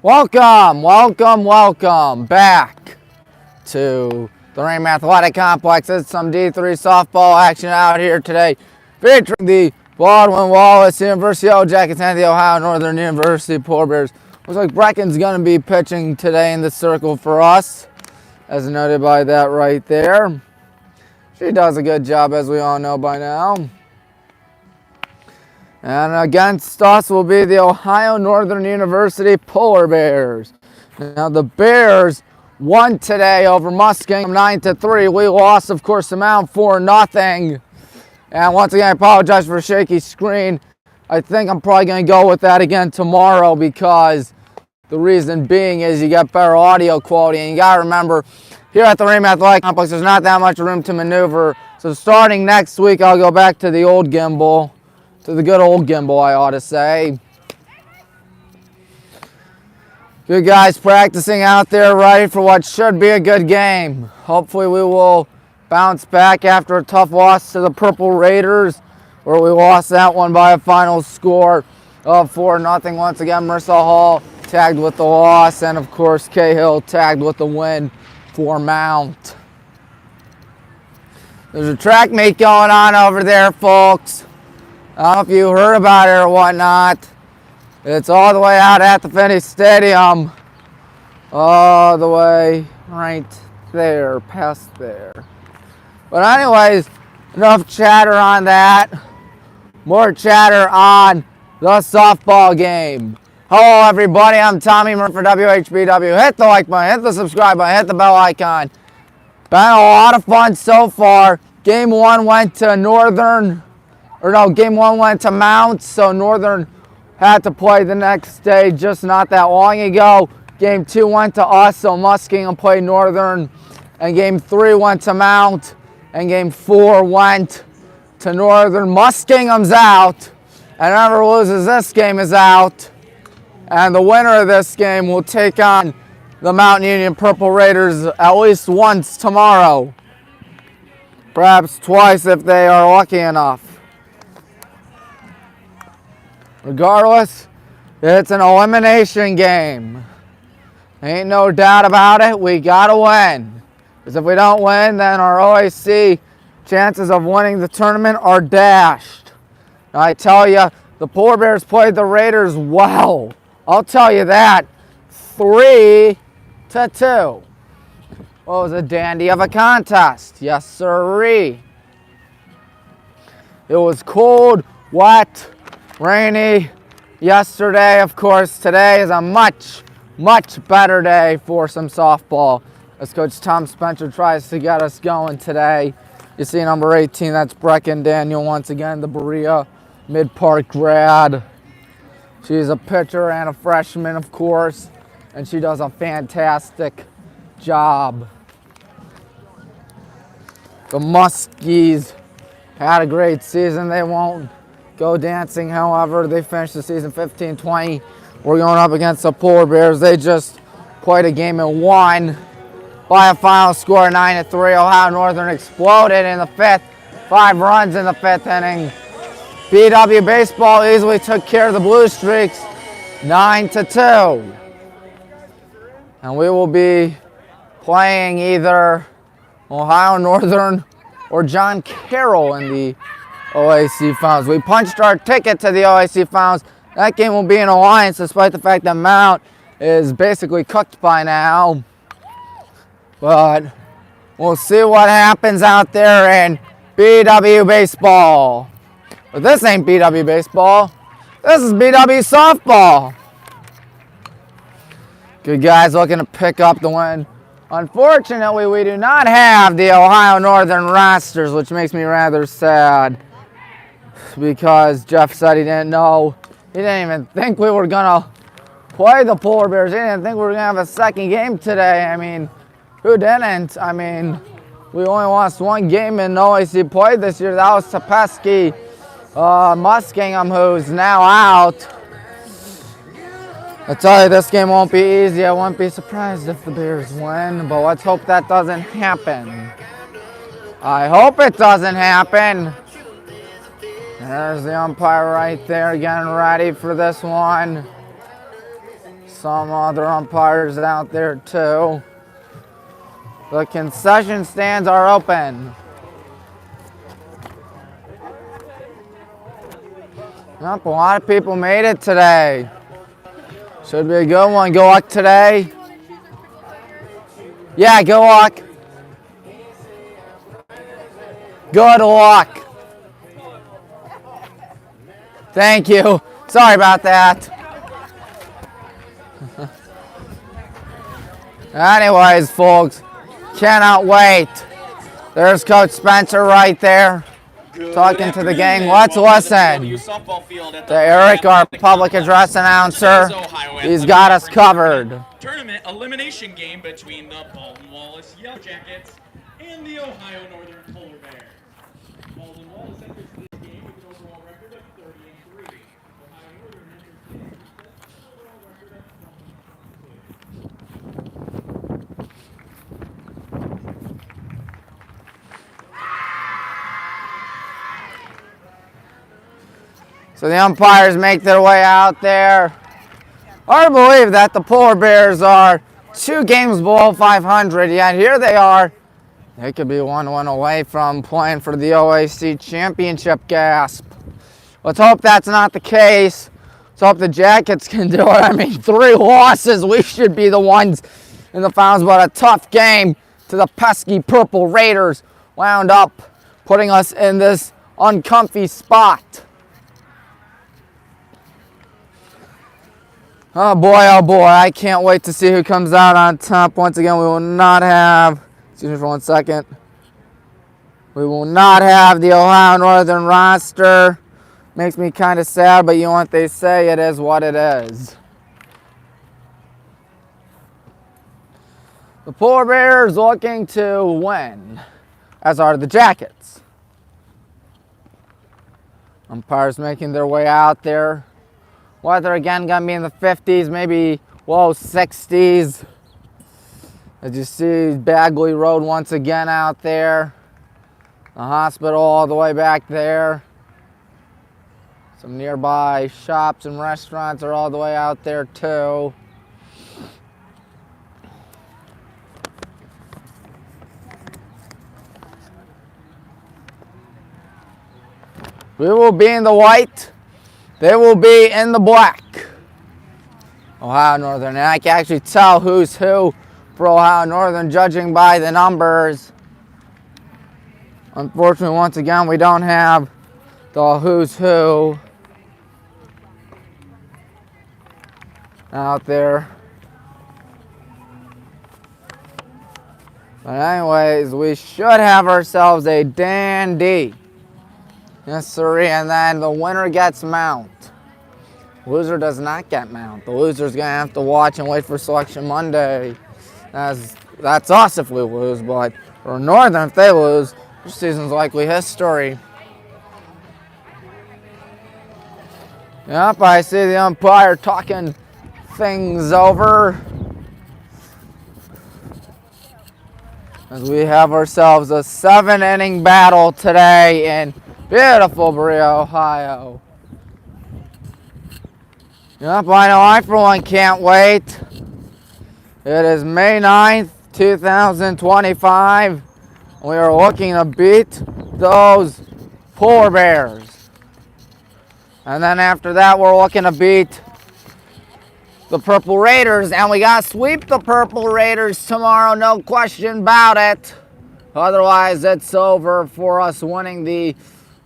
Welcome back to the Rain Athletic Complex. It's some D3 softball action out here today, featuring the Baldwin, Wallace, University of Jackets, and the Ohio Northern University Polar Bears. Looks like Brecken's going to be pitching today in the circle for us, as noted by that right there. She does a good job, as we all know by now. And against us will be the Ohio Northern University Polar Bears. Now the Bears won today over Muskingum 9-3. We lost, of course, the mound 4-0. And once again, I apologize for a shaky screen. I think I'm probably going to go with that again tomorrow, because the reason being is you get better audio quality. And you got to remember, here at the Rain Athletic Complex, there's not that much room to maneuver. So starting next week, I'll go back to the old gimbal. To the good old gimbal, I ought to say. Good guys practicing out there, ready for what should be a good game. Hopefully we will bounce back after a tough loss to the Purple Raiders, where we lost that one by a final score of 4-0. Once again, Mercer Hall tagged with the loss, and of course Cahill tagged with the win for Mount. There's a track meet going on over there, folks. I don't know if you heard about it or whatnot. It's all the way out at the Finney Stadium. All the way right there, past there. But anyways, enough chatter on that. More chatter on the softball game. Hello everybody, I'm Tommy Murphy for WHBW. Hit the like button, hit the subscribe button, hit the bell icon. Been a lot of fun so far. Game 1 went to Game 1 went to Mount, so Northern had to play the next day just not that long ago. Game 2 went to us, so Muskingum played Northern. And Game 3 went to Mount, and Game 4 went to Northern. Muskingum's out, and whoever loses this game is out. And the winner of this game will take on the Mount Union Purple Raiders at least once tomorrow. Perhaps twice if they are lucky enough. Regardless, it's an elimination game. Ain't no doubt about it. We gotta win. Because if we don't win, then our OAC chances of winning the tournament are dashed. Now, I tell you, the Polar Bears played the Raiders well. I'll tell you that. 3-2. Well, it was a dandy of a contest. Yes, sirree. It was cold, wet, rainy yesterday. Of course, today is a much better day for some softball, as Coach Tom Spencer tries to get us going today. You see number 18, that's Brecken Daniel once again, the Berea Mid-Park grad. She's a pitcher and a freshman, of course, and she does a fantastic job. The Muskies had a great season. They won't go dancing, however. They finished the season 15-20. We're going up against the Polar Bears. They just played a game and won by a final score of 9-3. Ohio Northern exploded in the 5th. 5 runs in the 5th inning. BW Baseball easily took care of the Blue Streaks, 9-2. And we will be playing either Ohio Northern or John Carroll in the OAC Finals. We punched our ticket to the OAC Finals. That game will be an alliance, despite the fact that Mount is basically cooked by now. But we'll see what happens out there in BW Baseball. But this ain't BW Baseball. This is BW Softball. Good guys looking to pick up the win. Unfortunately, we do not have the Ohio Northern rosters, which makes me rather sad, because Jeff said he didn't know. He didn't even think we were going to play the Polar Bears. He didn't think we were going to have a second game today. I mean, who didn't? I mean, we only lost one game in OAC play this year. That was to pesky Muskingum, who's now out. I tell you, this game won't be easy. I won't be surprised if the Bears win, but let's hope that doesn't happen. I hope it doesn't happen. There's the umpire right there getting ready for this one. some other umpires out there too. The concession stands are open. Yep, a lot of people made it today. Should be a good one. Good luck today. Yeah, good luck. Good luck. Thank you. Sorry about that. Anyways, folks, cannot wait. There's Coach Spencer right there talking to the gang. Let's listen to Eric, our public address announcer. He's got us covered. Tournament elimination game between the Baldwin Wallace Yellow Jackets and the Ohio Northern Polar Bears. Baldwin Wallace enters this game with an overall record of 30-3. Ohio Northern enters this game with an overall record of 20-2. So the umpires make their way out there. Hard to believe that the Polar Bears are 2 games below 500, yet here they are. They could be 1-1 away from playing for the OAC championship gasp. Let's hope that's not the case. Let's hope the Jackets can do it. I mean, 3 losses. We should be the ones in the finals, but a tough game to the pesky Purple Raiders wound up putting us in this uncomfy spot. Oh boy, I can't wait to see who comes out on top. Once again, we will not have, excuse me for 1 second, we will not have the Ohio Northern roster. Makes me kind of sad, but you know what they say, it is what it is. The Polar Bears looking to win, as are the Jackets. Umpires making their way out there. Weather again gonna be in the 50s, maybe low 60s. As you see, Bagley Road once again out there. The hospital all the way back there. Some nearby shops and restaurants are all the way out there too. We will be in the white. They will be in the black. Ohio Northern, and I can actually tell who's who for Ohio Northern judging by the numbers. Unfortunately, once again, we don't have the who's who out there. But anyways, we should have ourselves a dandy. Yes, sir, and then the winner gets mount. Loser does not get mount. The loser's going to have to watch and wait for Selection Monday. That's us if we lose, but for Northern, if they lose, this season's likely history. Yep, I see the umpire talking things over. As we have ourselves a 7-inning battle today in beautiful Berea, Ohio. Yep, I know I for one can't wait. It is May 9th, 2025. We are looking to beat those Polar Bears. And then after that, we're looking to beat the Purple Raiders. And we got to sweep the Purple Raiders tomorrow, no question about it. Otherwise, it's over for us winning the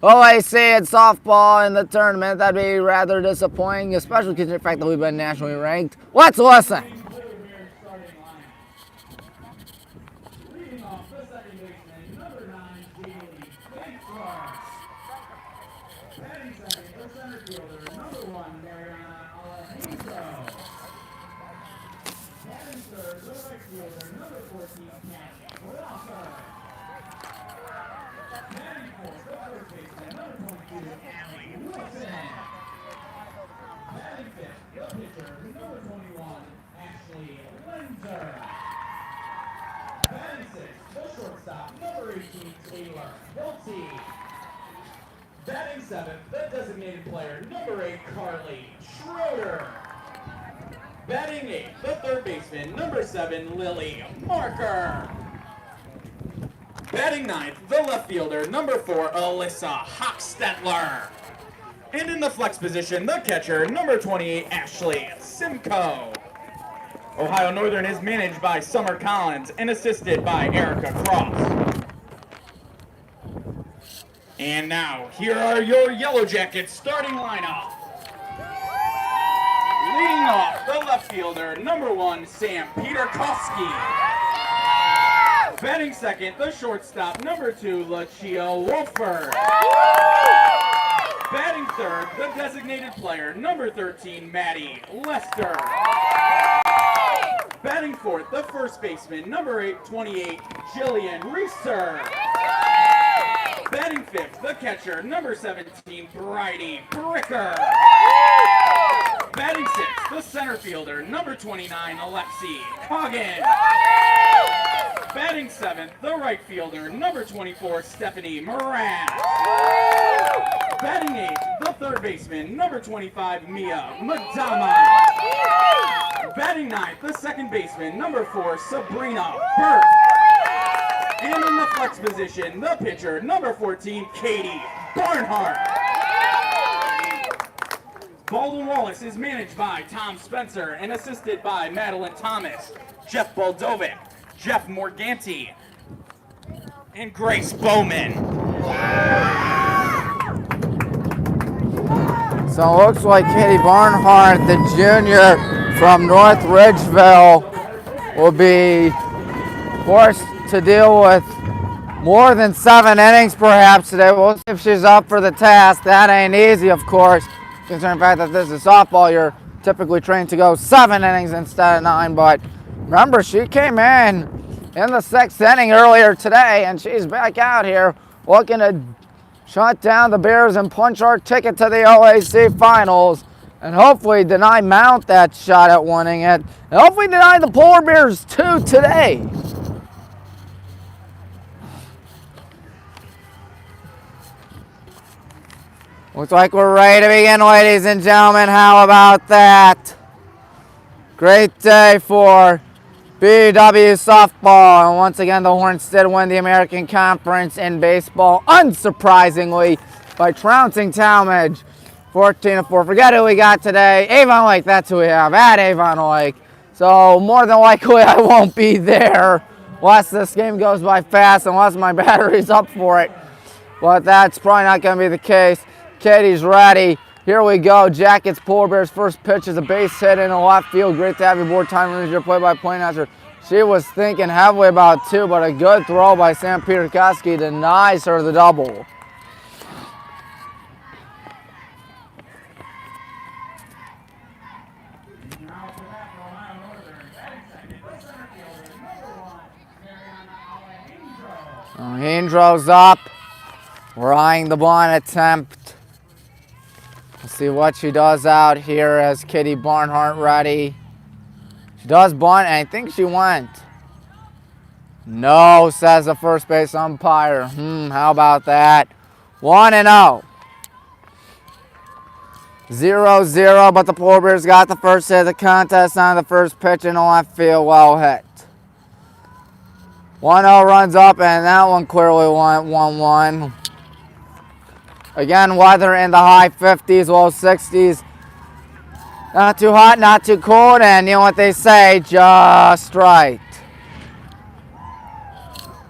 OAC and softball in the tournament. That'd be rather disappointing, especially considering the fact that we've been nationally ranked. Let's listen. Batting 7th, the designated player, number 8, Carly Schroeder. Batting 8th, the third baseman, number 7, Lily Marker. Batting 9th, the left fielder, number 4, Alyssa Hochstetler. And in the flex position, the catcher, number 28, Ashley Simcoe. Ohio Northern is managed by Summer Collins and assisted by Erica Cross. And now, here are your Yellow Jackets starting lineup. Leading off, the left fielder, number 1, Sam Peterkowski. Batting second, the shortstop, number 2, Lucia Wolford. Batting third, the designated player, number 13, Maddie Lester. Batting fourth, the first baseman, number 28, Jillian Reeser. Batting fifth, the catcher, number 17, Bridie Bricker. Batting sixth, the center fielder, number 29, Alexi Coggin. Batting seventh, the right fielder, number 24, Stephanie Moran. Batting eighth, the third baseman, number 25, Mia Madama. Batting ninth, the second baseman, number 4, Sabrina Burke. And in the flex position, the pitcher, number 14, Katie Barnhart. Baldwin Wallace is managed by Tom Spencer and assisted by Madeline Thomas, Jeff Boldovic, Jeff Morganti, and Grace Bowman. So it looks like Katie Barnhart, the junior from North Ridgeville, will be forced to deal with more than 7 innings perhaps today. We'll see if she's up for the task. That ain't easy, of course, considering the fact that this is softball. You're typically trained to go 7 innings instead of 9, but remember, she came in the 6th inning earlier today, and she's back out here looking to shut down the Bears and punch our ticket to the OAC Finals, and hopefully deny Mount that shot at winning it, and hopefully deny the Polar Bears too today. Looks like we're ready to begin, ladies and gentlemen. How about that? Great day for BW softball. And once again, the Hornets did win the American Conference in baseball, unsurprisingly, by trouncing Talmadge 14-4. Forget who we got today. Avon Lake, that's who we have at Avon Lake. So more than likely, I won't be there unless this game goes by fast, unless my battery's up for it. But that's probably not going to be the case. Katie's ready. Here we go. Jackets, Polar Bears. First pitch is a base hit in the left field. Great to have you aboard. Time Ranger play-by-play announcer. She was thinking heavily about 2, but a good throw by Sam Peterkowski denies her the double. Hindro's up. We're eyeing the bunt attempt. Let's see what she does out here as Katie Barnhart ready. She does bunt, and I think she went. No, says the first base umpire. How about that? 1-0. 0-0, but the Polar Bears got the first hit of the contest on the first pitch in the left field. Well hit. 1-0 runs up, and that one clearly went 1-1. Again, weather in the high 50s, low 60s. Not too hot, not too cold, and you know what they say, just right.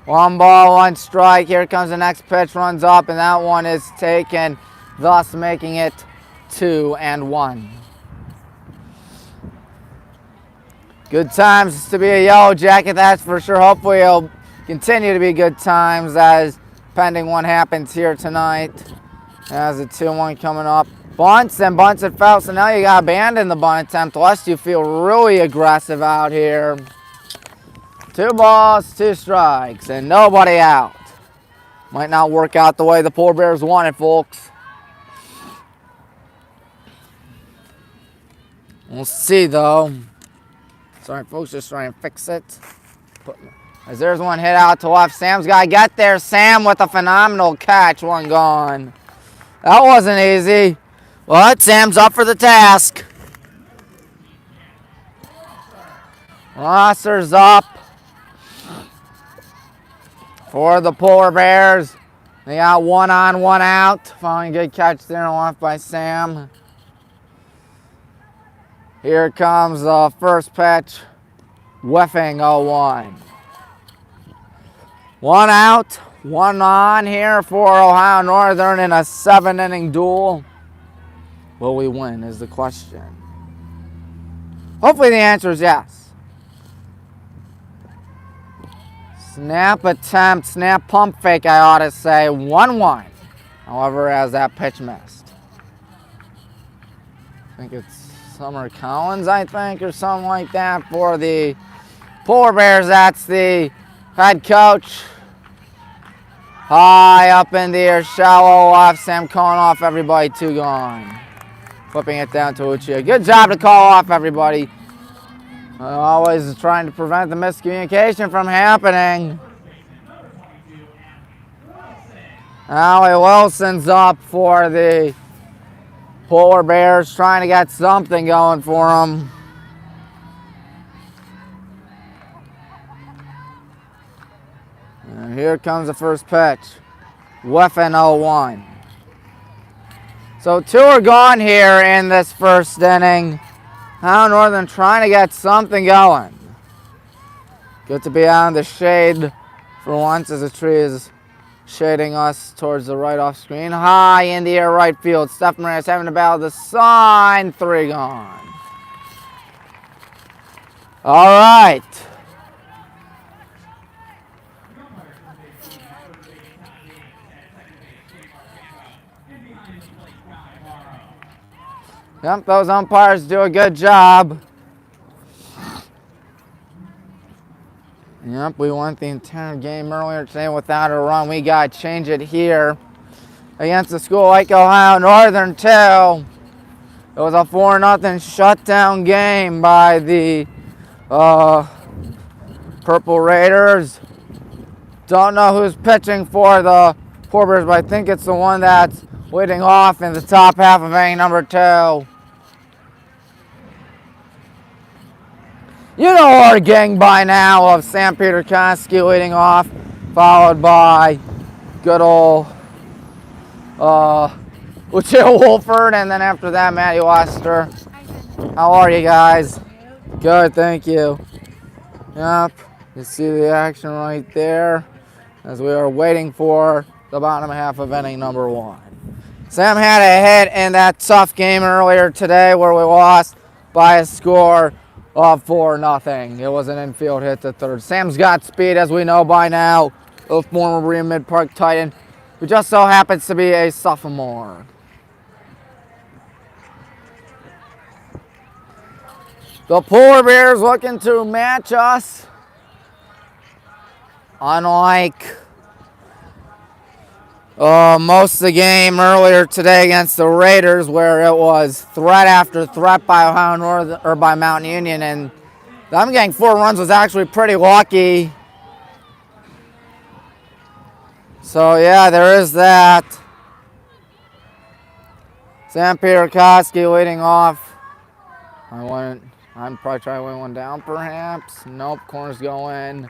1 ball, 1 strike. Here comes the next pitch, runs up, and that one is taken, thus making it 2-1. Good times to be a Yellow Jacket, that's for sure. Hopefully it'll continue to be good times as pending what happens here tonight. As a 2-1 coming up. Bunts and bunts it fell, so now you got to abandon the bunt attempt lest you feel really aggressive out here. 2 balls, 2 strikes, and nobody out. Might not work out the way the Polar Bears want it, folks. We'll see, though. Sorry, folks, just trying to fix it. As there's one hit out to left. Sam's got to get there. Sam with a phenomenal catch. 1 gone. That wasn't easy. But Sam's up for the task. Rosser's up for the Polar Bears. They got 1 on, 1 out. Following a good catch there off by Sam. Here comes the first pitch. Whiffing 0-1. 1 out, 1 on here for Ohio Northern in a 7-inning duel. Will we win is the question. Hopefully the answer is yes. Snap attempt, snap pump fake, I ought to say. 1-1. However, as that pitch missed. I think it's Summer Collins, I think, or something like that for the Polar Bears. That's the head coach. High up in the air, shallow off. Sam calling off everybody, 2 gone. Flipping it down to Uchiha. Good job to call off everybody. Always trying to prevent the miscommunication from happening. Allie Wilson's up for the Polar Bears, trying to get something going for them. And here comes the first pitch. Whiffing 0-1. So 2 are gone here in this first inning. Ohio Northern trying to get something going. Good to be out in the shade for once as the tree is shading us towards the right off screen. High in the air right field. Steph Moran is having to battle the sign. 3 gone. All right. Yep, those umpires do a good job. Yep, we won the entire game earlier today without a run. We got to change it here against the school like Ohio Northern, too. It was a 4-0 shutdown game by the Purple Raiders. Don't know who's pitching for the Polar Bears, but I think it's the one that's leading off in the top half of inning number 2. You know our gang by now of Sam Peter Koski leading off, followed by good old Lucio Wolford, and then after that, Matty Lester. How are you guys? Good, thank you. Yep, you see the action right there as we are waiting for the bottom half of inning number 1. Sam had a hit in that tough game earlier today where we lost by a score of 4-0. It was an infield hit to third. Sam's got speed, as we know by now, a former Berea Mid-Park Titan, who just so happens to be a sophomore. The Polar Bears looking to match us. Unlike most of the game earlier today against the Raiders, where it was threat after threat by Ohio Northern or by Mountain Union, and them getting 4 runs was actually pretty lucky. So yeah, there is that. Sam Peter Koski leading off. I'm probably trying to win one down, perhaps. Nope, corners go in.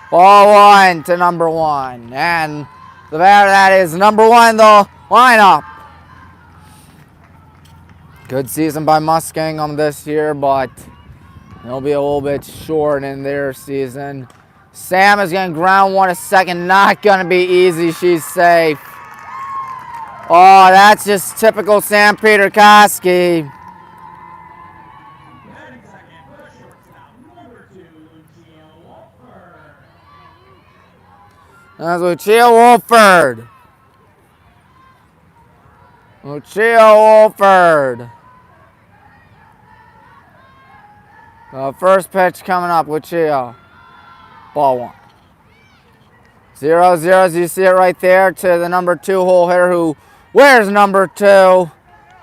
Ball 1 to number 1, and the batter that is number 1, the lineup. Good season by Muskingum this year, but it'll be a little bit short in their season. Sam is going to ground 1 to second. Not going to be easy. She's safe. Oh, that's just typical Sam Peter Koski. That's Lucia Wolford. Lucia Wolford. The first pitch coming up, Lucia. Ball 1. 0-0, as you see it right there, to the number 2 hole hitter who wears number 2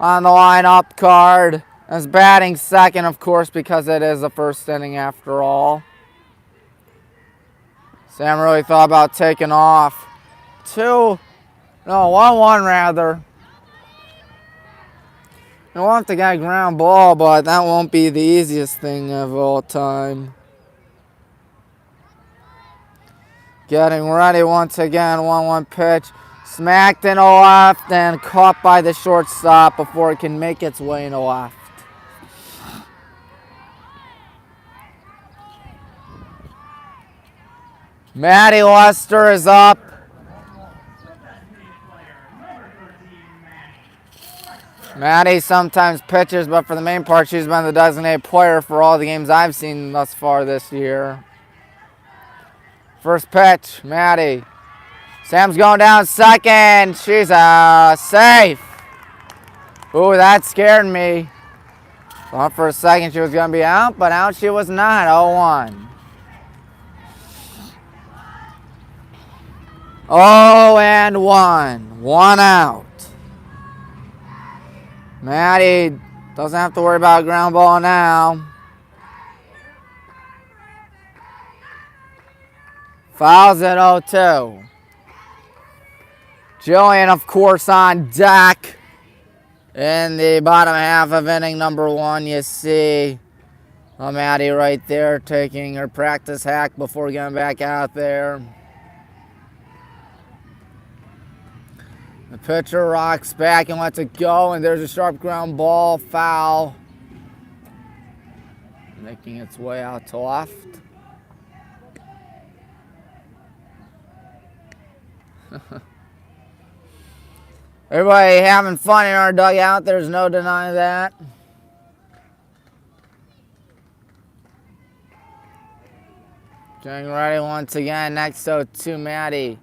on the lineup card. Is batting second, of course, because it is the first inning after all. Sam really thought about taking off. 1-1 rather. We'll have to get a ground ball, but that won't be the easiest thing of all time. Getting ready once again, 1-1 pitch. Smacked in the left and caught by the shortstop before it can make its way in the left. Matty Lester is up. Matty sometimes pitches, but for the main part, she's been the designated player for all the games I've seen thus far this year. First pitch, Matty. Sam's going down second. She's safe. Ooh, that scared me. Thought for a second she was going to be out, but out she was not. 0-1. 0-1. 1 out. Matty doesn't have to worry about a ground ball now. Fouls at 0-2. Jillian, of course, on deck in the bottom half of inning number 1. You see Matty right there taking her practice hack before getting back out there. The pitcher rocks back and lets it go, and there's a sharp ground ball, foul. Making its way out to left. Everybody having fun in our dugout, there's no denying that. Getting ready once again, next to Matty.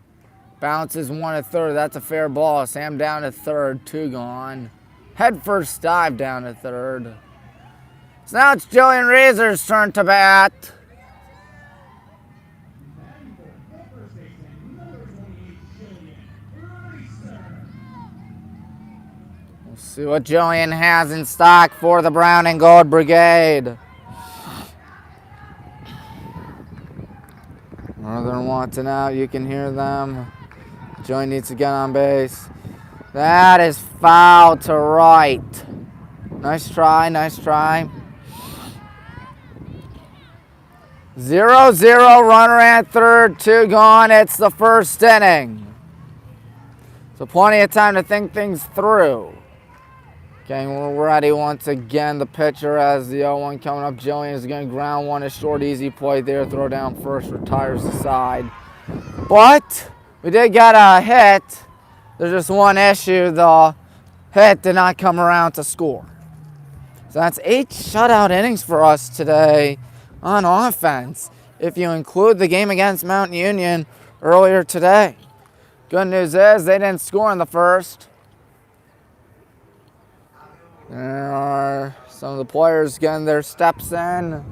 Bounces 1 to third. That's a fair ball. Sam down to third. 2 gone. Head first dive down to third. So now it's Jillian Razor's turn to bat. We'll see what Jillian has in stock for the Brown and Gold Brigade. Northern wants it out. You can hear them. Jillian needs to get on base. That is foul to right. Nice try, nice try. 0-0, runner at third, 2 gone. It's the first inning. So plenty of time to think things through. Okay, we're ready once again. The pitcher has the 0-1 coming up. Jillian is going to ground one. A short, easy play there. Throw down first, retires the side. But we did get a hit. There's just one issue. The hit did not come around to score. So that's 8 shutout innings for us today on offense, if you include the game against Mount Union earlier today. Good news is they didn't score in the first. There are some of the players getting their steps in.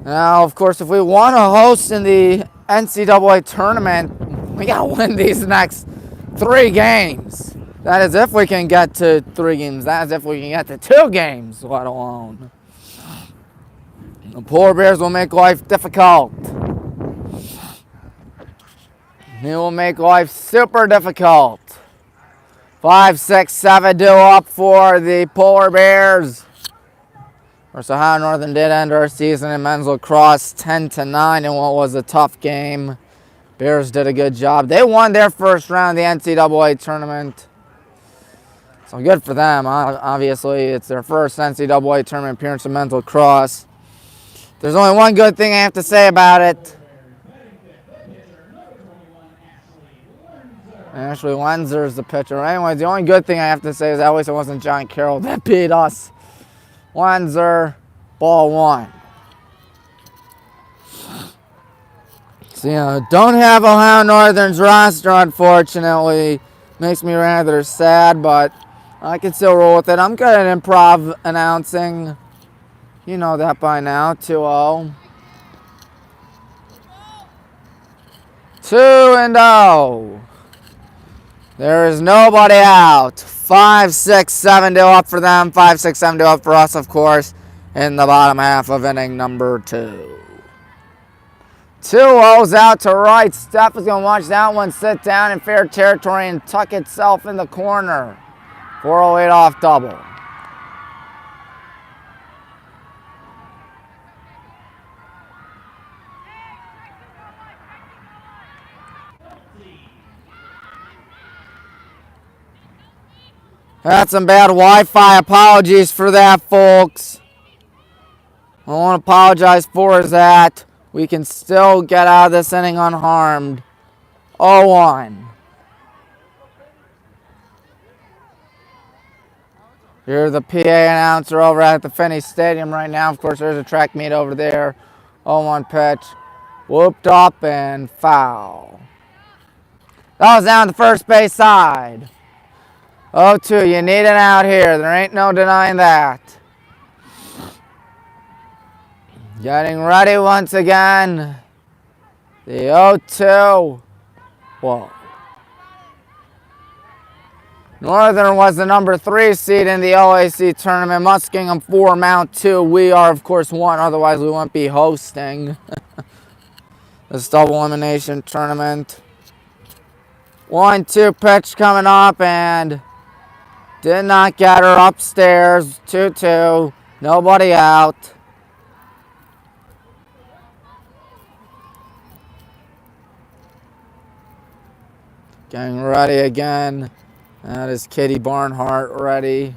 Now, of course, if we want to host in the NCAA tournament, we got to win these next 3 games. That is if we can get to 3 games. That is if we can get to 2 games, let alone. The Polar Bears will make life difficult. They will make life super difficult. 5, 6, 7 due up for the Polar Bears. Of course, Ohio Northern did end our season in men's lacrosse 10-9 in what was a tough game. Bears did a good job. They won their first round of the NCAA tournament. So good for them. Obviously, it's their first NCAA tournament appearance in men's lacrosse. There's only one good thing I have to say about it. Ashley Lenzer is the pitcher. Anyway, the only good thing I have to say is at least it wasn't John Carroll that beat us. Lenzer, ball 1. So, don't have Ohio Northern's roster, unfortunately. Makes me rather sad, but I can still roll with it. I'm good at improv announcing. You know that by now. 2-0. 2-0. There is nobody out. 5, 6, 7 due up for them. 5, 6, 7 due up for us, of course, in the bottom half of inning number 2. 2-0's out to right. Steph is going to watch that one sit down in fair territory and tuck itself in the corner. 408 off double. Had some bad Wi-Fi. Apologies for that, folks. What I want to apologize for is that we can still get out of this inning unharmed. 0-1. Here's the PA announcer over at the Finney Stadium right now. Of course, there's a track meet over there. 0-1 pitch. Whooped up and foul. That was down the first base side. 0-2, you need it out here. There ain't no denying that. Getting ready once again. The 0-2. Whoa. Northern was the number 3 seed in the OAC tournament. Muskingum 4, Mount 2. We are, of course, 1. Otherwise, we wouldn't be hosting this double elimination tournament. 1-2 pitch coming up and did not get her upstairs. 2-2. Nobody out. Getting ready again. That is Katie Barnhart ready.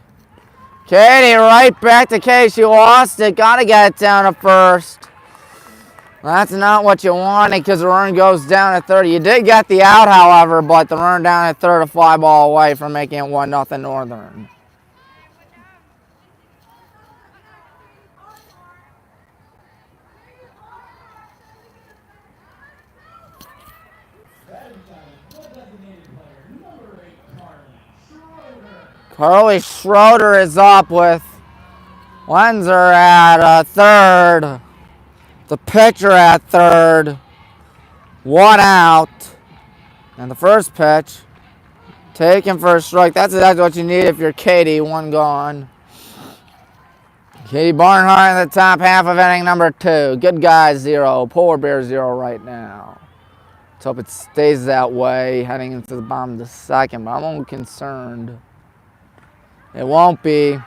Katie, right back to case you lost it. Got to get it down to first. That's not what you wanted because the run goes down at third. You did get the out, however, but the run down at third, a fly ball away from making it 1-0 Northern. Carly Schroeder is up with Wenzer at third. The pitcher at third. 1 out. And the first pitch taken for a strike. That's exactly what you need if you're Katie. 1 gone. Katie Barnhart in the top half of inning number 2. Good guys 0. Polar Bears 0 right now. Let's hope it stays that way heading into the bottom of the second. But I'm a little concerned. It won't be.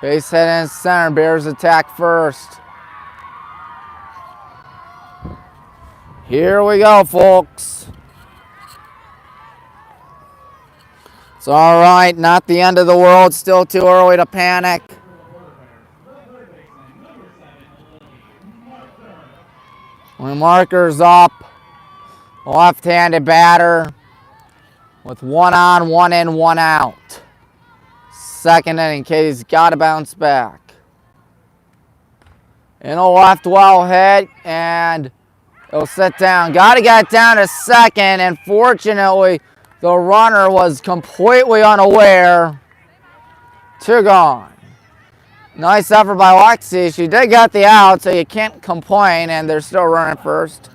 Base hit in center. Bears attack first. Here we go, folks. It's all right. Not the end of the world. Still too early to panic. When marker's up, left-handed batter with 1 on, 1 in, 1 out. Second inning, Katie's got to bounce back. In a left, well hit, and it'll sit down. Got to get down to second, and fortunately, the runner was completely unaware. 2 gone. Nice effort by Lexi. She did get the out, so you can't complain, and they're still running first.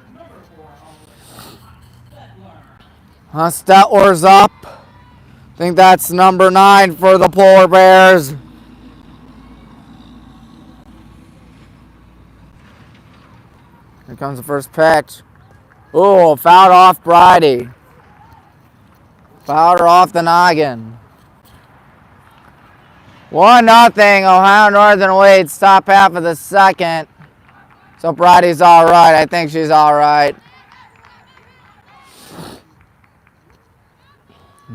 Stetler's up. I think that's number 9 for the Polar Bears. Here comes the first pitch. Ooh, fouled off Bridie. Fouled her off the noggin. 1-0, Ohio Northern leads top half of the second. So Bridie's all right. I think she's all right.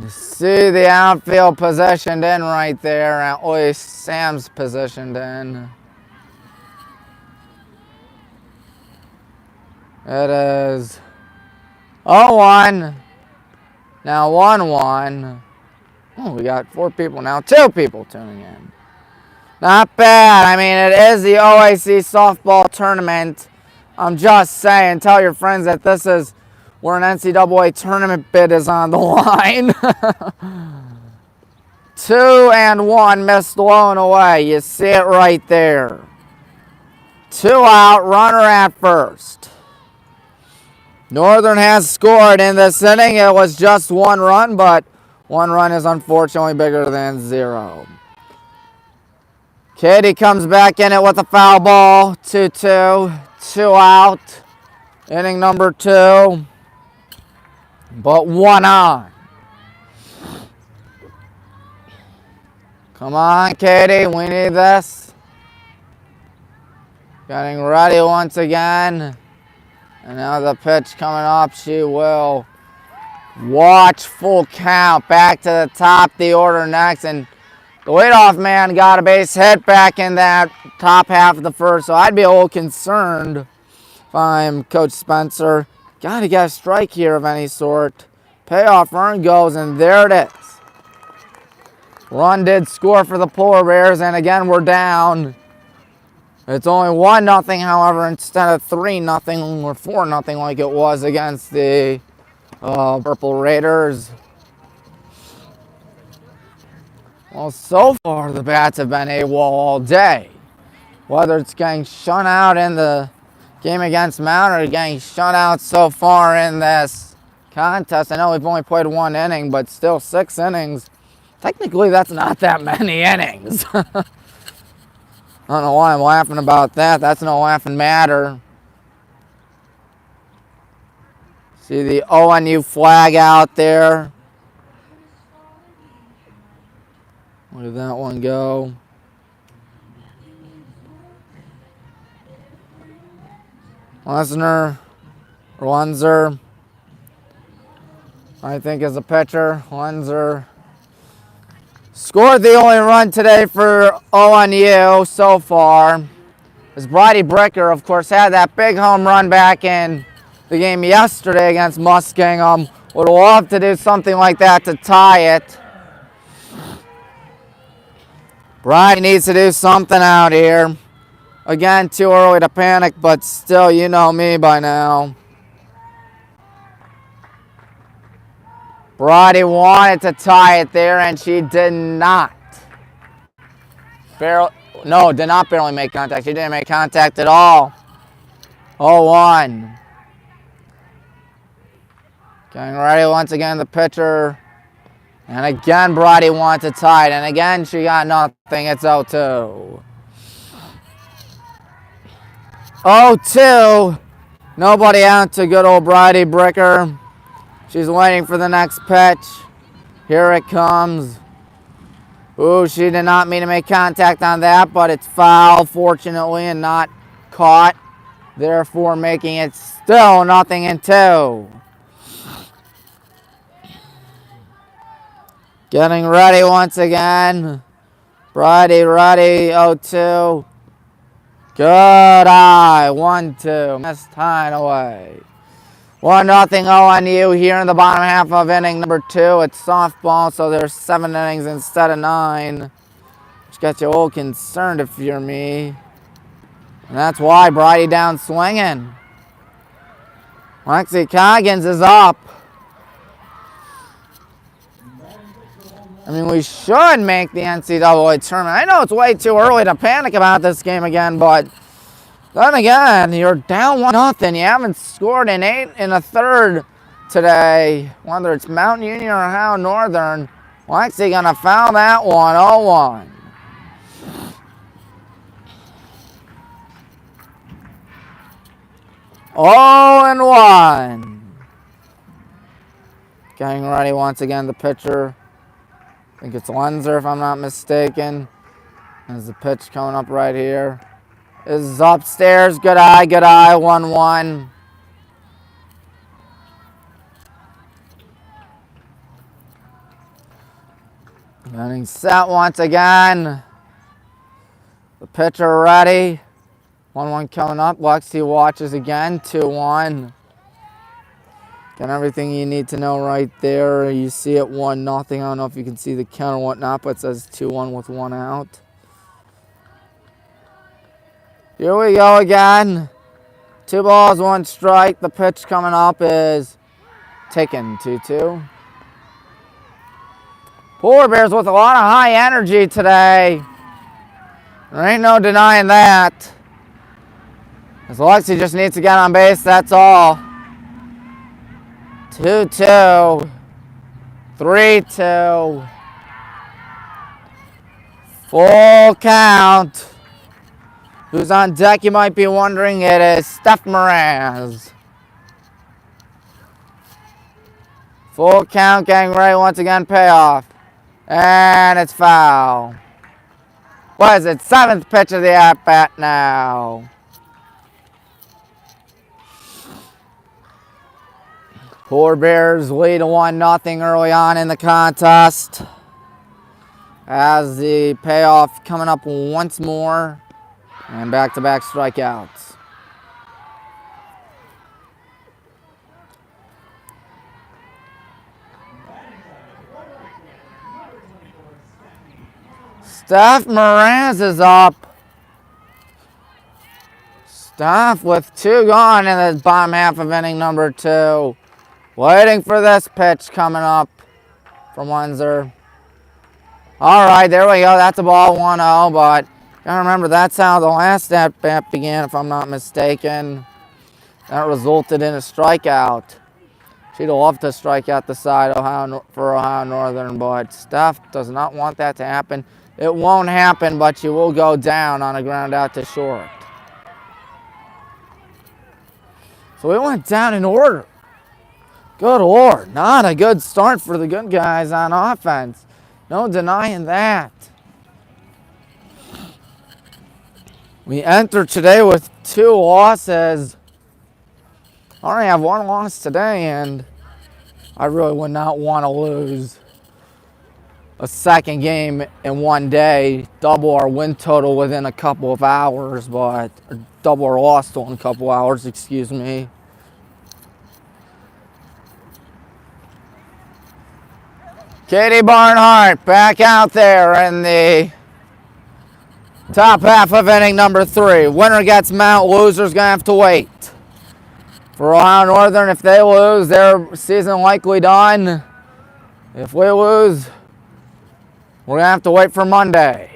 You see the outfield positioned in right there. At least Sam's positioned in. It is 0-1. Now 1-1. Oh, we got 4 people now. 2 people tuning in. Not bad. I mean, it is the OAC softball tournament. I'm just saying, tell your friends that this is where an NCAA tournament bid is on the line. 2-1 missed blown away. You see it right there. 2 out, runner at first. Northern has scored in this inning. It was just 1 run, but 1 run is unfortunately bigger than 0. Katie comes back in it with a foul ball. 2-2. 2 out. Inning number 2. But 1 on. Come on, Katie, we need this. Getting ready once again. And now the pitch coming up, she will watch full count. Back to the top of the order next. And the leadoff man got a base hit back in that top half of the first. So I'd be a little concerned if I'm Coach Spencer. Got to get a strike here of any sort. Payoff run goes, and there it is. Run did score for the Polar Bears, and again we're down. It's only 1-0, however, instead of 3-0 or 4-0 like it was against the Purple Raiders. Well, so far the bats have been AWOL all day. Whether it's getting shut out in the game against Mount or getting shut out so far in this contest. I know we've only played 1 inning, but still 6 innings. Technically, that's not that many innings. I don't know why I'm laughing about that. That's no laughing matter. See the ONU flag out there. Where did that one go? Lunzer, I think, is a pitcher. Lunzer scored the only run today for ONU so far. As Brady Bricker, of course, had that big home run back in the game yesterday against Muskingum. Would love to do something like that to tie it. Brady needs to do something out here. Again, too early to panic, but still, you know me by now. Brady wanted to tie it there, and she did not. Did not barely make contact. She didn't make contact at all. 0-1. Getting ready once again, the pitcher. And again, Brady wanted to tie it, and again, she got nothing. It's 0-2. 0-2. Nobody out to good old Brady Bricker. She's waiting for the next pitch. Here it comes. Ooh, she did not mean to make contact on that, but it's foul, fortunately, and not caught. Therefore, making it still 0-2. Getting ready once again. Brady ready, 0-2. Good eye, 1-2. Missed tying away. 1-0 ONU here in the bottom half of inning number 2. It's softball, so there's 7 innings instead of 9. Which gets you a little concerned if you're me. And that's why Brady down swinging. Lexi Coggins is up. I mean, we should make the NCAA tournament. I know it's way too early to panic about this game again, but then again, you're down 1-0. You haven't scored in 8 1/3 today. Whether it's Mount Union or Ohio Northern, Lexi gonna foul that one. 0-1. Oh, and 1. Getting ready once again, the pitcher. I think it's Lunzer, if I'm not mistaken. There's the pitch coming up right here. Is upstairs. Good eye, 1-1. Getting set once again. The pitcher ready. 1-1 coming up. Lexi watches again. 2-1. Got everything you need to know right there. You see it 1-0. I don't know if you can see the count or whatnot, but it says 2-1 with 1 out. Here we go again. 2 balls, 1 strike. The pitch coming up is taken, 2-2. Polar Bears with a lot of high energy today. There ain't no denying that. As Lexi just needs to get on base, that's all. 2-2. 3-2. Full count. Who's on deck, you might be wondering? It is Steph Moraz. Full count, getting ready once again, payoff. And it's foul. What is it? 7th pitch of the at-bat now. Polar Bears lead 1-0 early on in the contest. As the payoff coming up once more. And back-to-back strikeouts. Steph Moraz is up. Steph with 2 gone in the bottom half of inning number 2. Waiting for this pitch coming up from Windsor. All right, there we go. That's a ball 1-0, but gotta remember that's how the last at-bat began, if I'm not mistaken. That resulted in a strikeout. She'd love to strike out the side for Ohio Northern, but Steph does not want that to happen. It won't happen, but she will go down on a ground out to short. So we went down in order. Good Lord, not a good start for the good guys on offense. No denying that. We enter today with 2 losses. I only have 1 loss today, and I really would not want to lose a second game in one day, double our win total within a couple of hours, but double our loss total in a couple hours, excuse me. Katie Barnhart back out there in the top half of inning number 3. Winner gets Mount, loser's gonna have to wait. For Ohio Northern, if they lose, their season likely done. If we lose, we're gonna have to wait for Monday.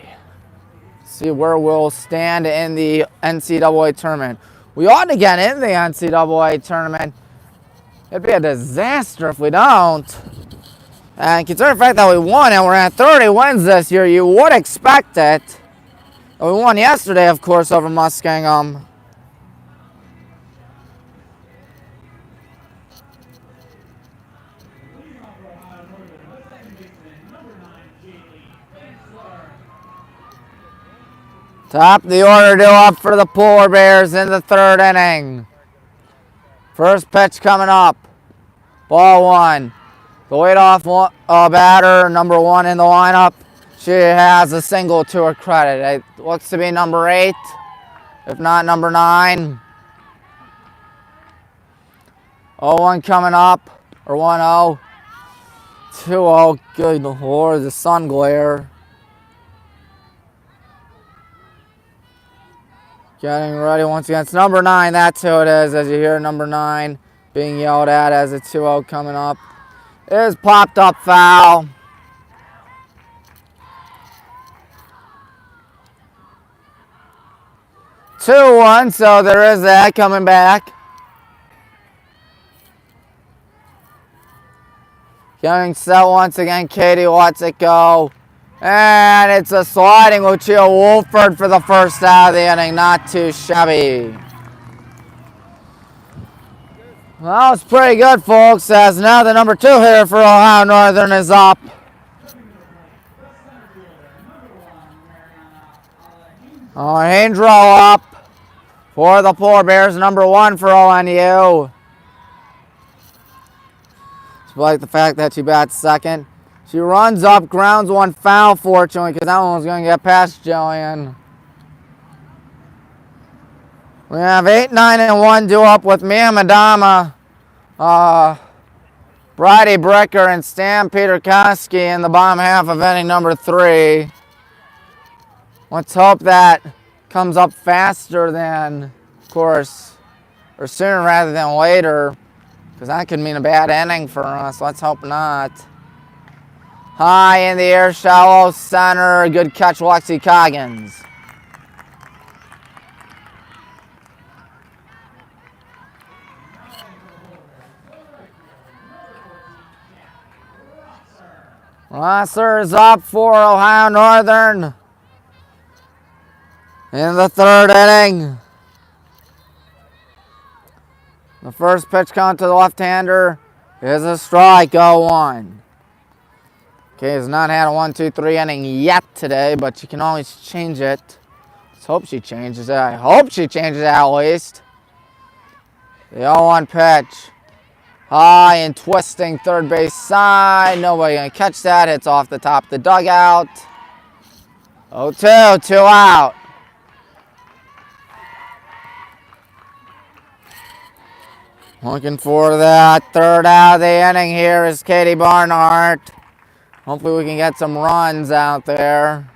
See where we'll stand in the NCAA tournament. We ought to get in the NCAA tournament. It'd be a disaster if we don't. And considering the fact that we won and we're at 30 wins this year, you would expect it. We won yesterday, of course, over Muskingum. Top of the order due up for the Polar Bears in the 3rd inning. First pitch coming up. Ball 1. The leadoff batter, number 1 in the lineup. She has a single to her credit. It looks to be number 8, if not number 9. 0-1 coming up, or 1-0. 2-0, good Lord, the sun glare. Getting ready once again. It's number 9, that's who it is, as you hear number 9 being yelled at as a 2-0 coming up. It is popped up foul. Two, 1, so there is that coming back. Getting set once again, Katie lets it go. And it's a sliding Lucia Wolford for the first out of the inning, not too shabby. Well, that was pretty good, folks, as now the number 2 hitter for Ohio Northern is up. Angel up for the Polar Bears, number 1 for ONU. Despite the fact that she bats second. She runs up, grounds one foul, fortunately, because that one was going to get past Jillian. We have 8, 9, and 1 due up with Mia Madama, Bridie Bricker, and Stan Peterkoski in the bottom half of inning number 3. Let's hope that comes up faster than, of course, or sooner rather than later, because that could mean a bad inning for us. Let's hope not. High in the air, shallow center. Good catch, Lexi Coggins. Rosser is up for Ohio Northern in the 3rd inning. The first pitch count to the left-hander is a strike, 0-1. Okay, has not had a 1-2-3 inning yet today, but you can always change it. Let's hope she changes it. I hope she changes it at least. The 0-1 pitch. High and twisting third base side. Nobody gonna catch that. Hits off the top of the dugout. 0-2, 2 out. Looking for that third out of the inning here is Katie Barnhart. Hopefully we can get some runs out there.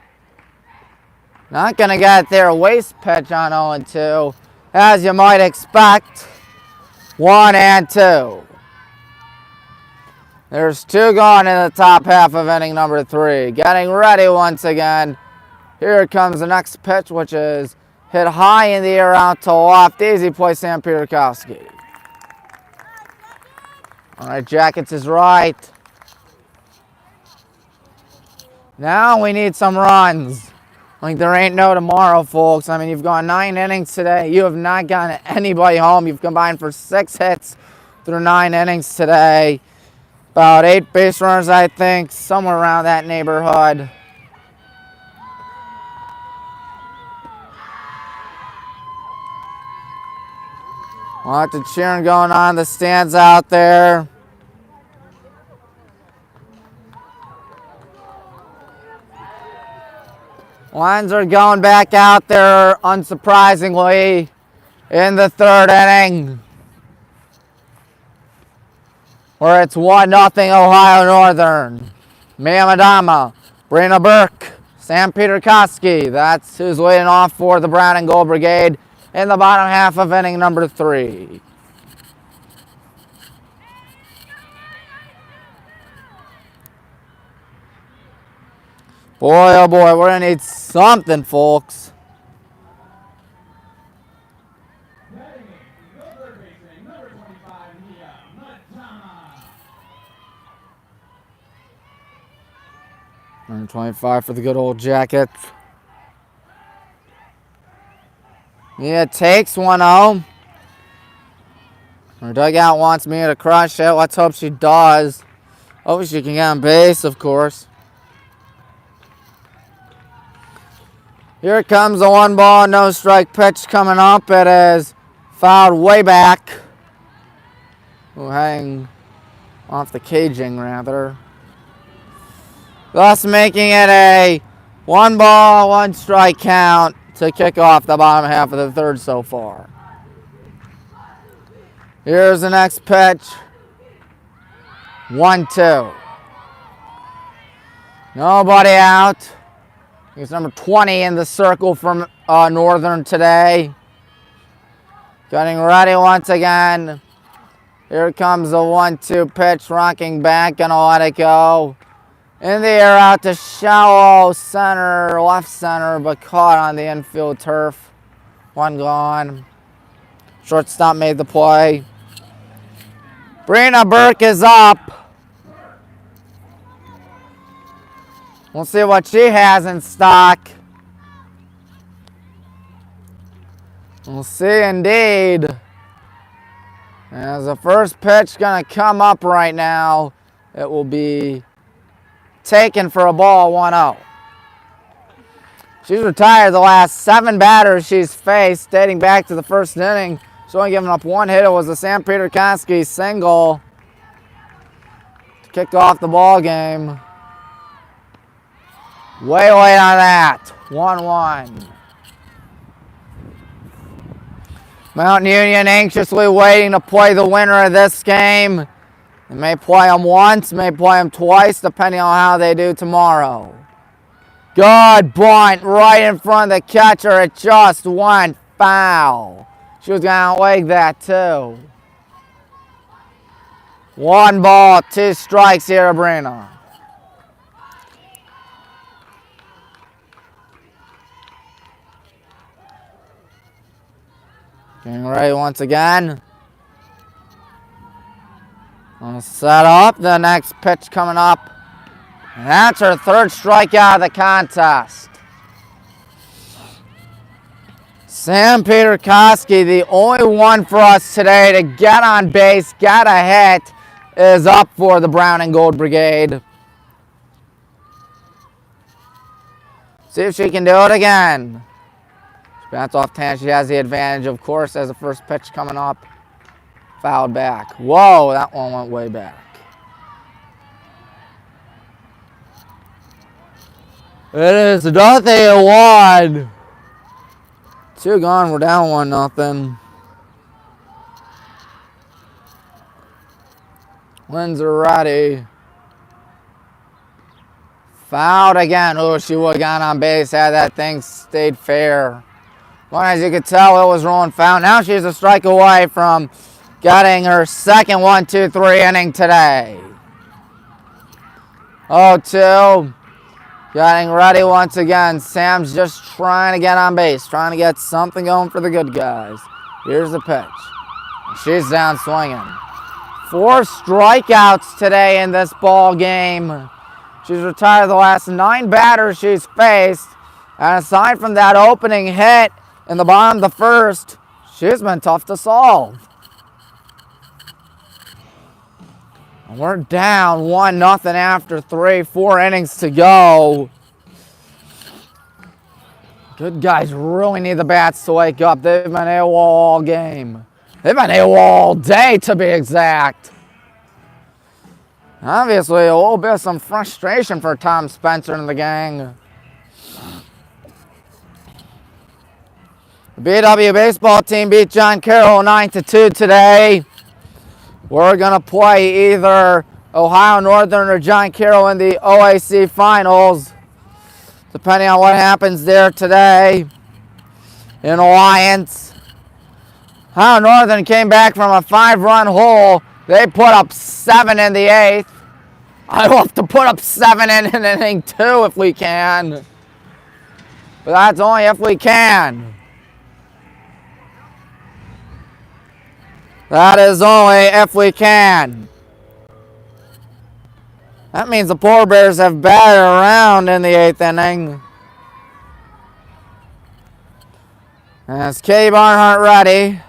Not gonna get their waste pitch on 0-2, as you might expect. 1-2. There's 2 gone in the top half of inning number 3. Getting ready once again. Here comes the next pitch, which is hit high in the air out to left. Easy play, Sam Peterkowski. All right, Jackets is right. Now we need some runs. Like there ain't no tomorrow, folks. I mean, you've gone 9 innings today. You have not gotten anybody home. You've combined for 6 hits through 9 innings today. About 8 base runners, I think, somewhere around that neighborhood. Lots of cheering going on in the stands out there. Lines are going back out there, unsurprisingly, in the 3rd inning, where it's 1-0 Ohio Northern. Mia Madama, Brina Burke, Sam Peterkowski. That's who's leading off for the Brown and Gold Brigade in the bottom half of inning number 3. Boy, oh boy, we're going to need something, folks. Number 25 for the good old Jackets. Mia takes 1-0. Her dugout wants Mia to crush it. Let's hope she does. Hope she can get on base, of course. Here comes the 1-ball, no-strike pitch coming up. It is fouled way back. Hang off the caging, rather. Thus making it a 1-ball, 1-strike count to kick off the bottom half of the 3rd so far. Here's the next pitch. 1-2. Nobody out. He's number 20 in the circle from Northern today. Getting ready once again. Here comes the 1-2 pitch, rocking back, gonna let it go. In the air out to shallow center, left center, but caught on the infield turf. 1 gone. Shortstop made the play. Brina Burke is up. We'll see what she has in stock. We'll see indeed. As the first pitch gonna come up right now, it will be taken for a ball, 1-0. She's retired the last 7 batters she's faced, dating back to the 1st inning. She's only given up 1 hit. It was a Sam Peterkowski single to kick off the ball game. Way late on that. 1-1. Mount Union anxiously waiting to play the winner of this game. They may play them once, may play them twice, depending on how they do tomorrow. Good bunt right in front of the catcher. It just went foul. She was going to leg that too. 1 ball, 2 strikes here to Brina. Getting ready once again. I'll set up the next pitch coming up. And that's her 3rd strikeout of the contest. Sam Peterkowski, the only one for us today to get on base, get a hit, is up for the Brown and Gold Brigade. See if she can do it again. She bats off 10. She has the advantage, of course, as the first pitch coming up. Fouled back. Whoa, that one went way back. It is 0-1. 2 gone. We're down 1-0. Winds are ready. Fouled again. Oh, she would have gone on base had that thing stayed fair. Well, as you could tell, it was rolling foul. Now she's a strike away from getting her second 1-2-3 inning today. 0-2. Getting ready once again. Sam's just trying to get on base, trying to get something going for the good guys. Here's the pitch. She's down swinging. 4 strikeouts today in this ball game. She's retired the last 9 batters she's faced. And aside from that opening hit in the bottom of the first, she's been tough to solve. And we're down 1-0 after 4 innings to go. Good guys really need the bats to wake up. They've been AWOL all game. They've been AWOL all day, to be exact. Obviously, a little bit of some frustration for Tom Spencer and the gang. The BW baseball team beat John Carroll 9-2 today. We're going to play either Ohio Northern or John Carroll in the OAC finals, depending on what happens there today in Alliance. Ohio Northern came back from a 5-run hole. They put up 7 in the 8th. I hope to put up 7 in inning 2 if we can. But that's only if we can. That is only if we can. That means the Polar Bears have batted around in the 8th inning. As Katie Barnhart ready.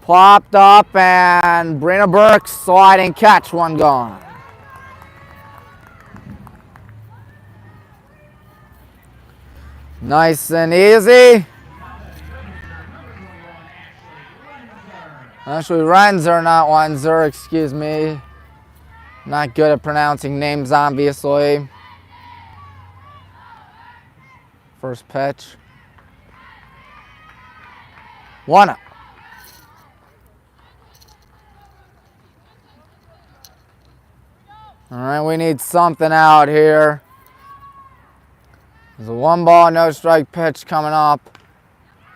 Plopped up and Brina Burke sliding catch, 1 gone. Nice and easy. Actually, Renzer, not Wenzer, excuse me. Not good at pronouncing names, obviously. First pitch. 1-0. All right, we need something out here. There's a 1-ball, no-strike pitch coming up.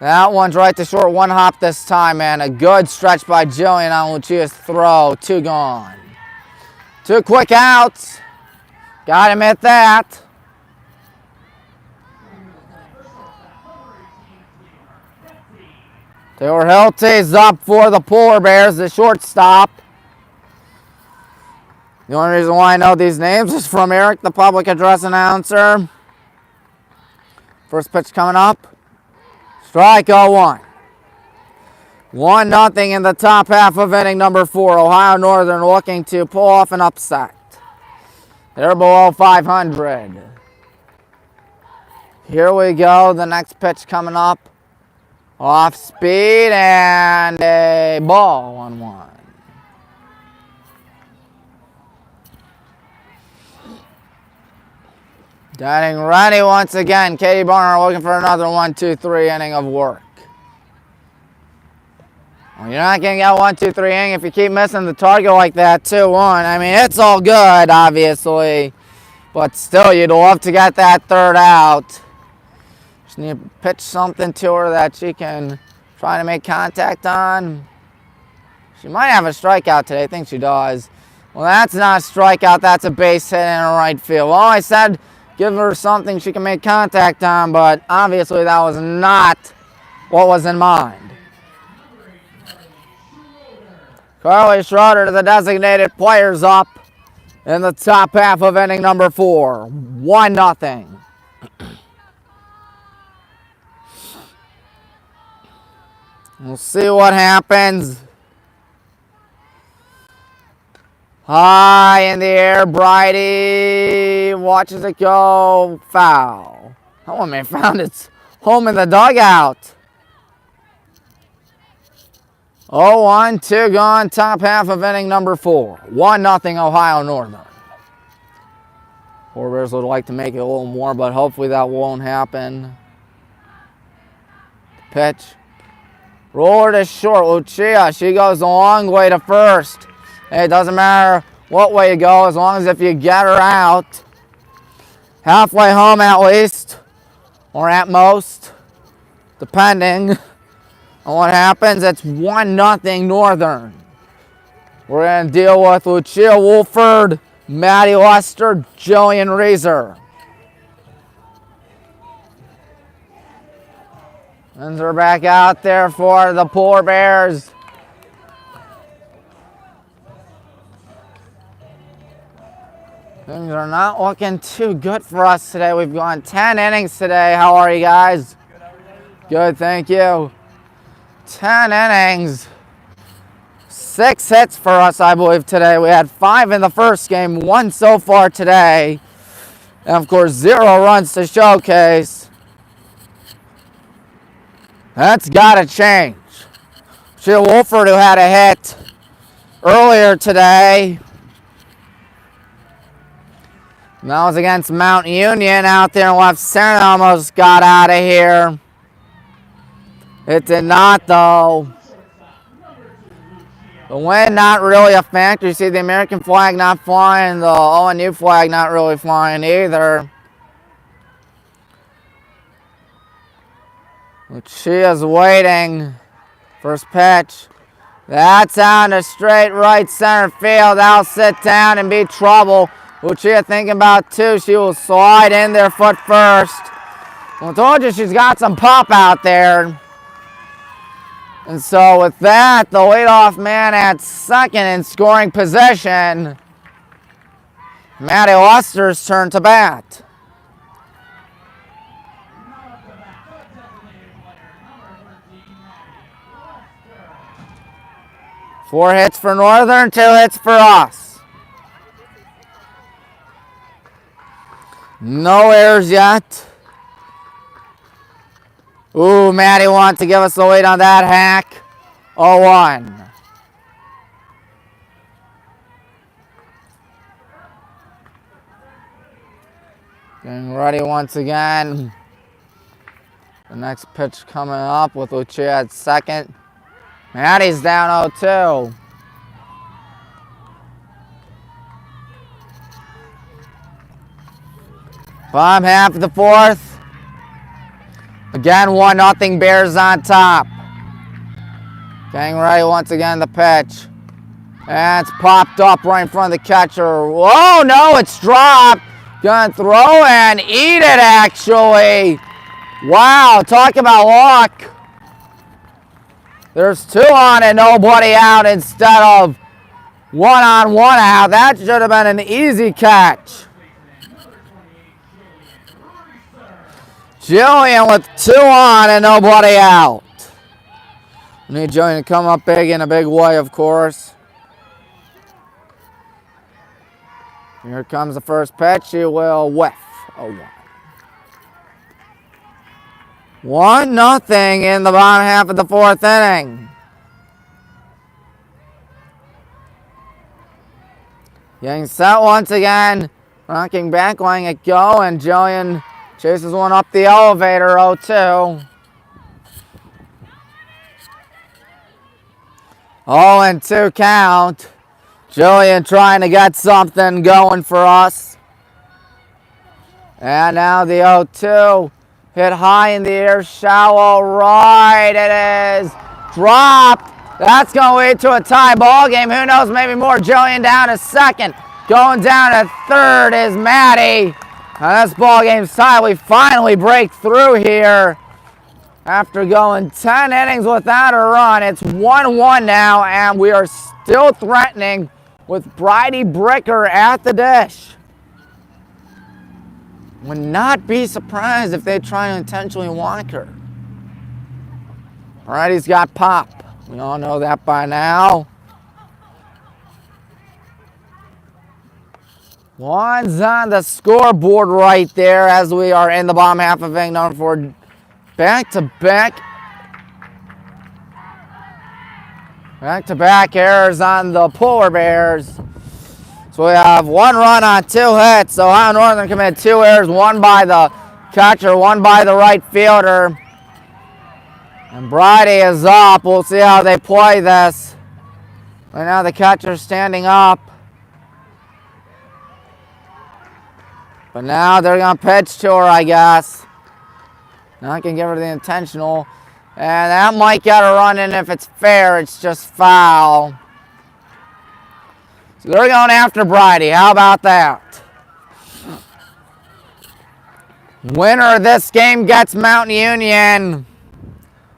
That one's right to short, 1 hop this time, man. A good stretch by Jillian on Lucia's throw. 2 gone. 2 quick outs. Gotta admit that. Taylor Hilty's up for the Polar Bears, the shortstop. The only reason why I know these names is from Eric, the public address announcer. First pitch coming up. Strike 0-1. 1-0 in the top half of inning number 4. Ohio Northern looking to pull off an upset. They're below 500. Here we go. The next pitch coming up. Off speed and a ball, 1-1. Getting ready once again. Katie Barnhart looking for another 1-2-3 inning of work. Well, you're not going to get 1-2-3 inning if you keep missing the target like that, 2-1. I mean, it's all good, obviously. But still, you'd love to get that 3rd out. Just need to pitch something to her that she can try to make contact on. She might have a strikeout today. I think she does. Well, that's not a strikeout. That's a base hit in right field. Well, I said give her something she can make contact on, but obviously that was not what was in mind. Carly Schroeder, the designated players, up in the top half of inning number 4. 1-0. We'll see what happens. High in the air, Bridie watches it go foul. That one may found its home in the dugout. 0-1, 2 gone, top half of inning number 4. 1-0 Ohio Northern. Polar Bears would like to make it a little more, but hopefully that won't happen. Pitch. Roller to short. Lucia, she goes a long way to first. Hey, it doesn't matter what way you go, as long as if you get her out. Halfway home at least, or at most, depending on what happens. It's 1-0 Northern. We're going to deal with Lucia Wolford, Maddie Lester, Jillian Reeser. And they're back out there for the Polar Bears. Things are not looking too good for us today. We've gone 10 innings today. How are you guys? Good, thank you. 10 innings. 6 hits for us, I believe, today. We had 5 in the first game, 1 so far today. And, of course, 0 runs to showcase. That's got to change. Sheila Wolford, who had a hit earlier today. And that was against Mount Union out there in left center. Almost got out of here. It did not, though. The wind not really a factor. You see the American flag not flying, the ONU flag not really flying either. Lucia's waiting. First pitch. That's on to straight right center field. That'll sit down and be trouble. Lucia thinking about 2. She will slide in there foot first. Well, I told you she's got some pop out there. And so with that, the leadoff man at second in scoring position. Maddie Lester's turn to bat. Four hits for Northern, 2 hits for us. No errors yet. Ooh, Maddie wants to give us the lead on that hack. 0-1. Getting ready once again. The next pitch coming up with Lucia at second. Maddie's down 0-2. Bottom half of the 4th. Again, 1-0 Bears on top. Getting ready once again the pitch. And it's popped up right in front of the catcher. Whoa, no, it's dropped. Gonna throw and eat it, actually. Wow, talk about luck. There's 2 on and nobody out instead of 1 on, 1 out. That should have been an easy catch. Jillian with 2 on and nobody out. We need Jillian to come up big in a big way, of course. Here comes the first pitch. She will whiff. 0-1. 1-0 in the bottom half of the 4th inning. Getting set once again. Rocking back, letting it go, and Jillian chases one up the elevator. 0-2. 0-2 count. Jillian trying to get something going for us. And now the 0-2. Hit high in the air, shallow right. It is dropped. That's going to lead to a tie ball game. Who knows, maybe more. Jillian down to second. Going down to third is Maddie. And this ball game's tied. We finally break through here. After going 10 innings without a run, it's 1-1 now, and we are still threatening with Bridie Bricker at the dish. Would not be surprised if they try to intentionally walk her. All right, he's got pop. We all know that by now. One's on the scoreboard right there as we are in the bottom half of inning number 4. Back-to-back errors on the Polar Bears. So we have 1 run on 2 hits. So Ohio Northern committed 2 errors, 1 by the catcher, 1 by the right fielder. And Brady is up. We'll see how they play this. Right now the catcher's standing up. But now they're going to pitch to her, I guess. Not going to give her the intentional. And that might get a run in if it's fair. It's just foul. So they're going after Brady. How about that? Winner of this game gets Mountain Union.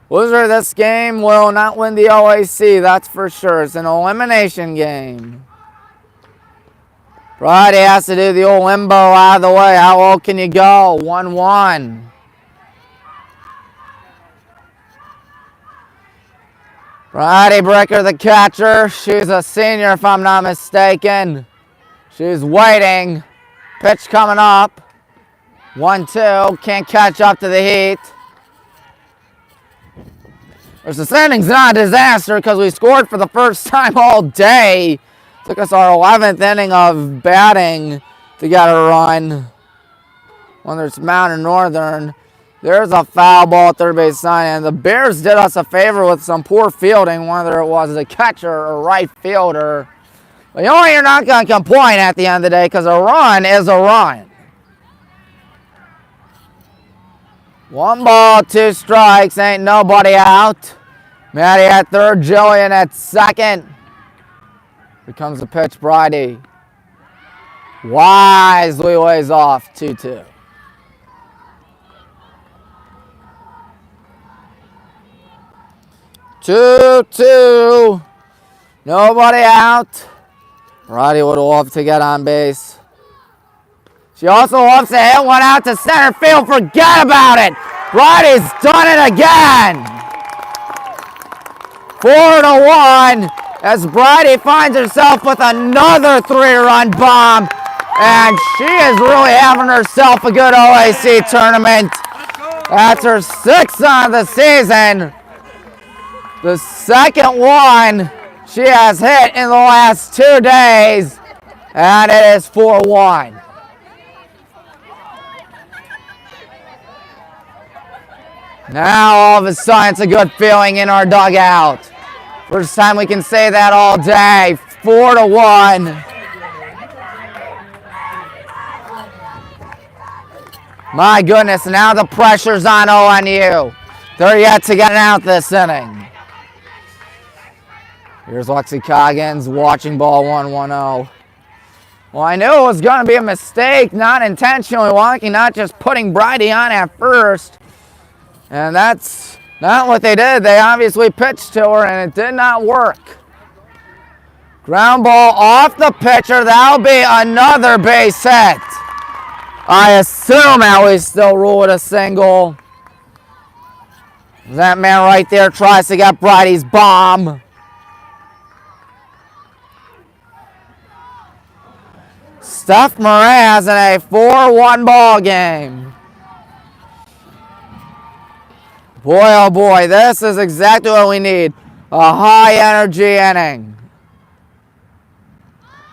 Loser of this game will not win the OAC, that's for sure. It's an elimination game. Brady has to do the old limbo out of the way. How low can you go? 1-1. Brady Bricker, the catcher. She's a senior, if I'm not mistaken. She's waiting. Pitch coming up. 1-2. Can't catch up to the heat. This inning's not a disaster because we scored for the first time all day. Took us our 11th inning of batting to get a run. Whether it's Mountain Northern. There's a foul ball at third base sign, and the Bears did us a favor with some poor fielding, whether it was a catcher or right fielder. But you know you're not going to complain at the end of the day because a run is a run. 1 ball, 2 strikes, ain't nobody out. Maddie at third, Jillian at second. Here comes the pitch, Brady. Wisely lays off, 2-2. Nobody out. Brady would love to get on base. She also loves to hit one out to center field. Forget about it. Brady's done it again. 4-1 as Brady finds herself with another 3-run bomb. And she is really having herself a good OAC tournament. That's her 6th on the season. The second one she has hit in the last 2 days. And it is 4-1. Now all of a sudden it's a good feeling in our dugout. First time we can say that all day. 4-1. My goodness, now the pressure's on ONU. They're yet to get out this inning. Here's Lexi Coggins watching ball 1-1-0. Well, I knew it was going to be a mistake, not intentionally walking, not just putting Brady on at first. And that's not what they did. They obviously pitched to her, and it did not work. Ground ball off the pitcher. That'll be another base hit. I assume that we still rule it a single. That man right there tries to get Brady's bomb. Steph Moraz in a 4-1 ball game. Boy, oh boy, this is exactly what we need. A high-energy inning.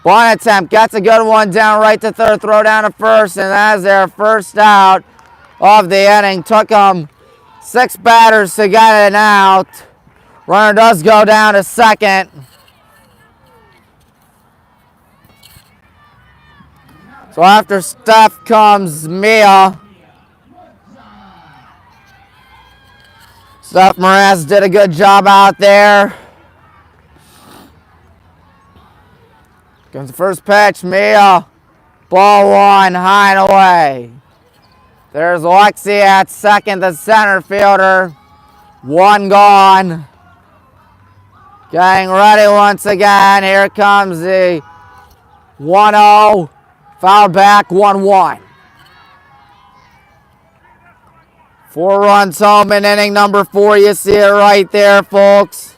Bunt attempt, gets a good one down right to third, throw down to first, and that is their first out of the inning. Took them 6 batters to get it out. Runner does go down to second. So after Steph comes Mia. Steph Moraz did a good job out there. Comes the first pitch, Mia. Ball 1, high and away. There's Lexi at second, the center fielder. 1 gone. Getting ready once again. Here comes the 1-0. Foul back, 1-1. 4 runs home in inning number 4. You see it right there, folks.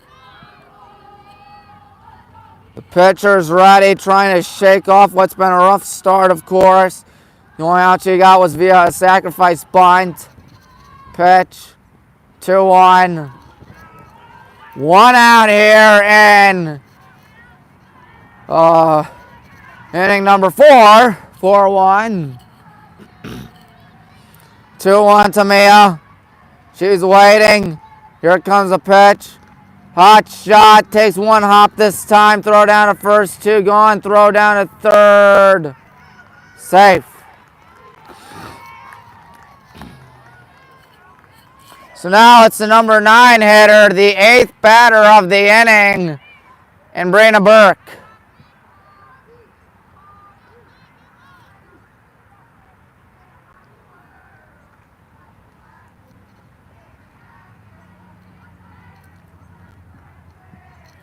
The Pitcher's ready, trying to shake off what's been a rough start, of course. The only out she got was via a sacrifice bunt. Pitch. 2-1. One out here in inning number 4. 4-1. 2-1 to Mia. She's waiting. Here comes a pitch. Hot shot. Takes one hop this time. Throw down to first. 2 gone. Throw down to third. Safe. So now it's the number 9 hitter, the 8th batter of the inning, and Brina Burke.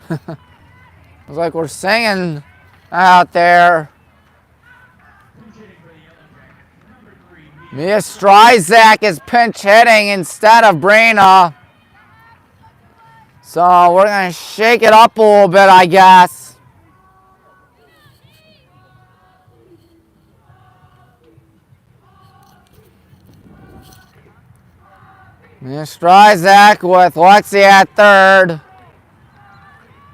It's like we're singing out there. Mia Stryzak is pinch hitting instead of Brina. So we're going to shake it up a little bit, I guess. Mia Stryzak with Lexi at third.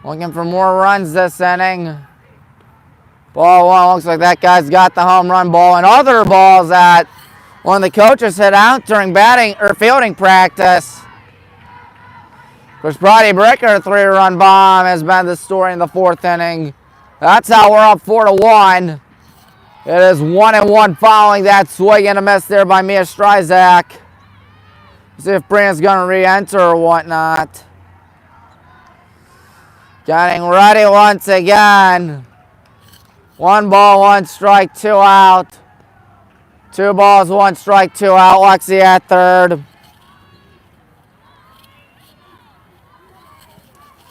Looking for more runs this inning. Ball one, looks like that guy's got the home run ball. And other balls that one of the coaches hit out during batting or fielding practice. Of course, Brodie Bricker, 3-run bomb, has been the story in the 4th inning. That's how we're up 4-1. It is 1-1 following that swing and a miss there by Mia Stryzak. See if Brina's going to re-enter or whatnot. Getting ready once again. 1 ball, 1 strike, 2 out. 2 balls, 1 strike, 2 out. Lexi at third.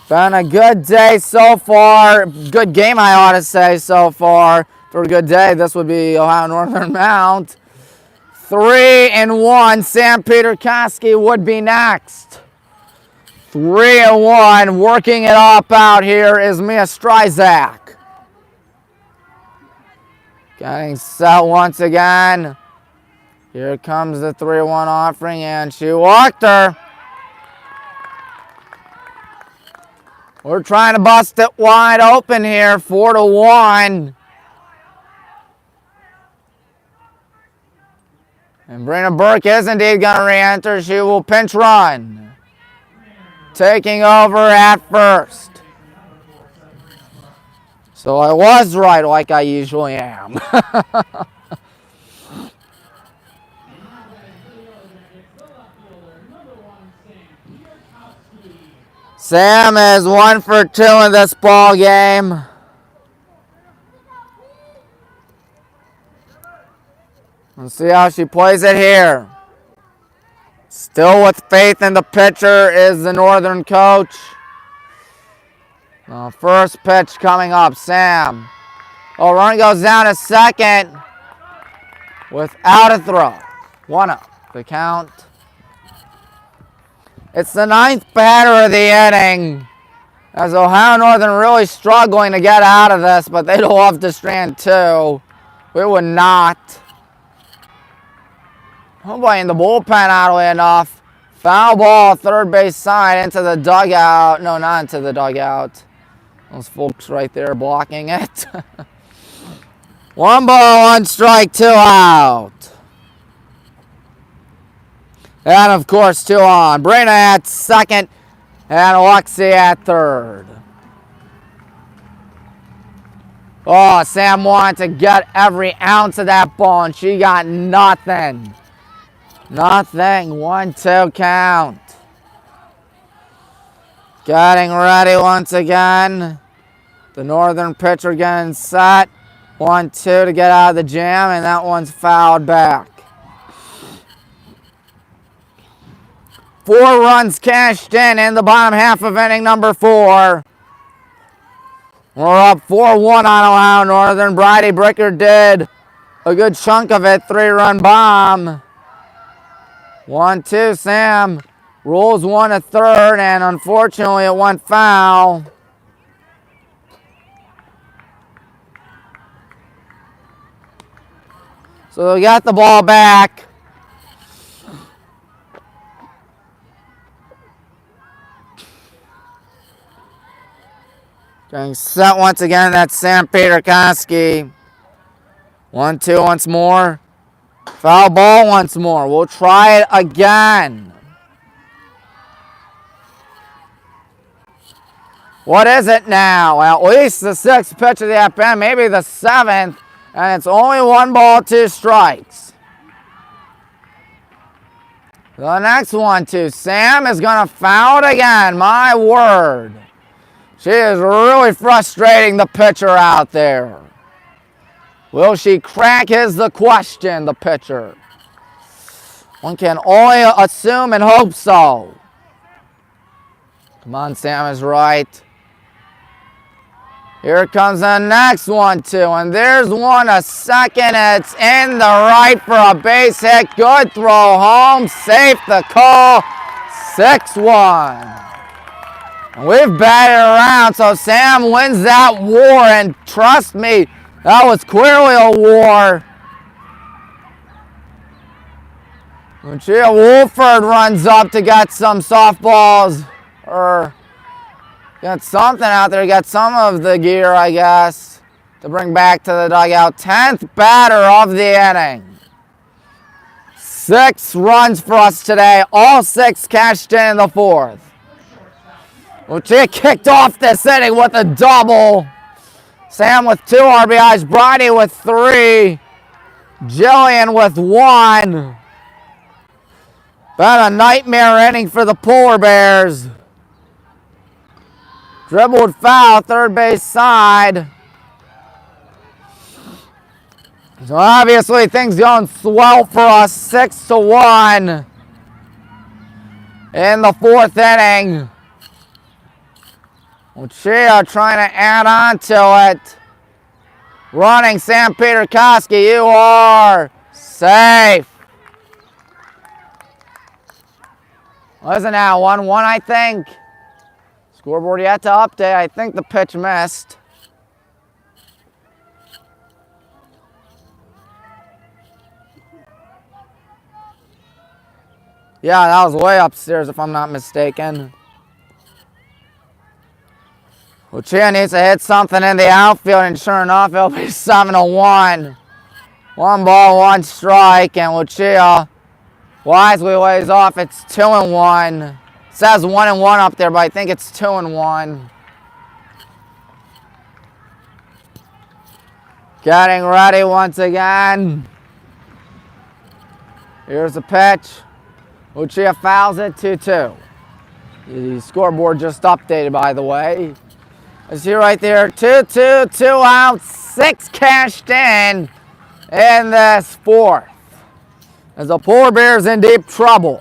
Been a good day so far. Good game, I ought to say, so far. For a good day, this would be Ohio Northern Mount. 3-1. Sam Peterkoski would be next. 3-1. Working it up out here is Mia Stryzak. Getting set once again. Here comes the 3-1 offering, and she walked her. We're trying to bust it wide open here, 4-1. And Brina Burke is indeed going to re-enter. She will pinch run. Taking over at first. So I was right like I usually am. Sam is 1 for 2 in this ball game. Let's see how she plays it here. Still with faith in the pitcher is the Northern coach. First pitch coming up, Sam. Oh, run goes down to second without a throw. 1 up, the count. It's the 9th batter of the inning. As Ohio Northern really struggling to get out of this, but they'd love to strand 2. We would not. Nobody in the bullpen, oddly enough. Foul ball, third base side, into the dugout. No, not into the dugout. Those folks right there blocking it. 1 ball, 1 strike, 2 out. And, of course, 2 on. Brina at second and Lexi at third. Oh, Sam wanted to get every ounce of that ball, and she got nothing. Nothing. 1-2 count. Getting ready once again. The Northern pitcher getting set. 1-2 to get out of the jam, and that one's fouled back. 4 runs cashed in the bottom half of inning number 4. We're up 4-1 on Ohio Northern. Brodie Bricker did a good chunk of it. 3-run bomb. 1-2. Sam rolls 1 to third, and unfortunately it went foul. So we got the ball back. Getting set once again, that's Sam Peterkoski. 1-2 once more. Foul ball once more. We'll try it again. What is it now? At least the 6th pitch of the at-bat, maybe the 7th, and it's only 1 ball, 2 strikes. The next 1-2. Sam is going to foul it again. My word. She is really frustrating the pitcher out there. Will she crack is the question, the pitcher. One can only assume and hope so. Come on, Sam is right. Here comes the next 1-2, and there's one a second. It's in the right for a base hit. Good throw home. Safe the call. 6-1. And we've batted around, so Sam wins that war, and trust me, that was clearly a war. Lucia Wolford runs up to get some softballs, or got something out there, got some of the gear, I guess, to bring back to the dugout. 10th batter of the inning. 6 runs for us today, all 6 cashed in the 4th. Lucia kicked off this inning with a double. Sam with 2 RBIs, Bridie with 3, Jillian with 1. Been a nightmare inning for the Polar Bears. Dribbled foul, third base side. So obviously things going swell for us, 6-1 in the 4th inning. Lucia trying to add on to it. Running Sam Peterkoski, you are safe. Wasn't that 1-1, I think? Scoreboard yet to update. I think the pitch missed. Yeah, that was way upstairs if I'm not mistaken. Lucia needs to hit something in the outfield, and sure enough, it'll be 7-1. 1 ball, 1 strike, and Lucia wisely lays off. It's 2-1. It says 1-1 up there, but I think it's 2-1. Getting ready once again. Here's the pitch. Lucia fouls it, 2-2. The scoreboard just updated, by the way. You see right there, 2-2, 2 outs, 6 cashed in this 4th. As the Polar Bears in deep trouble.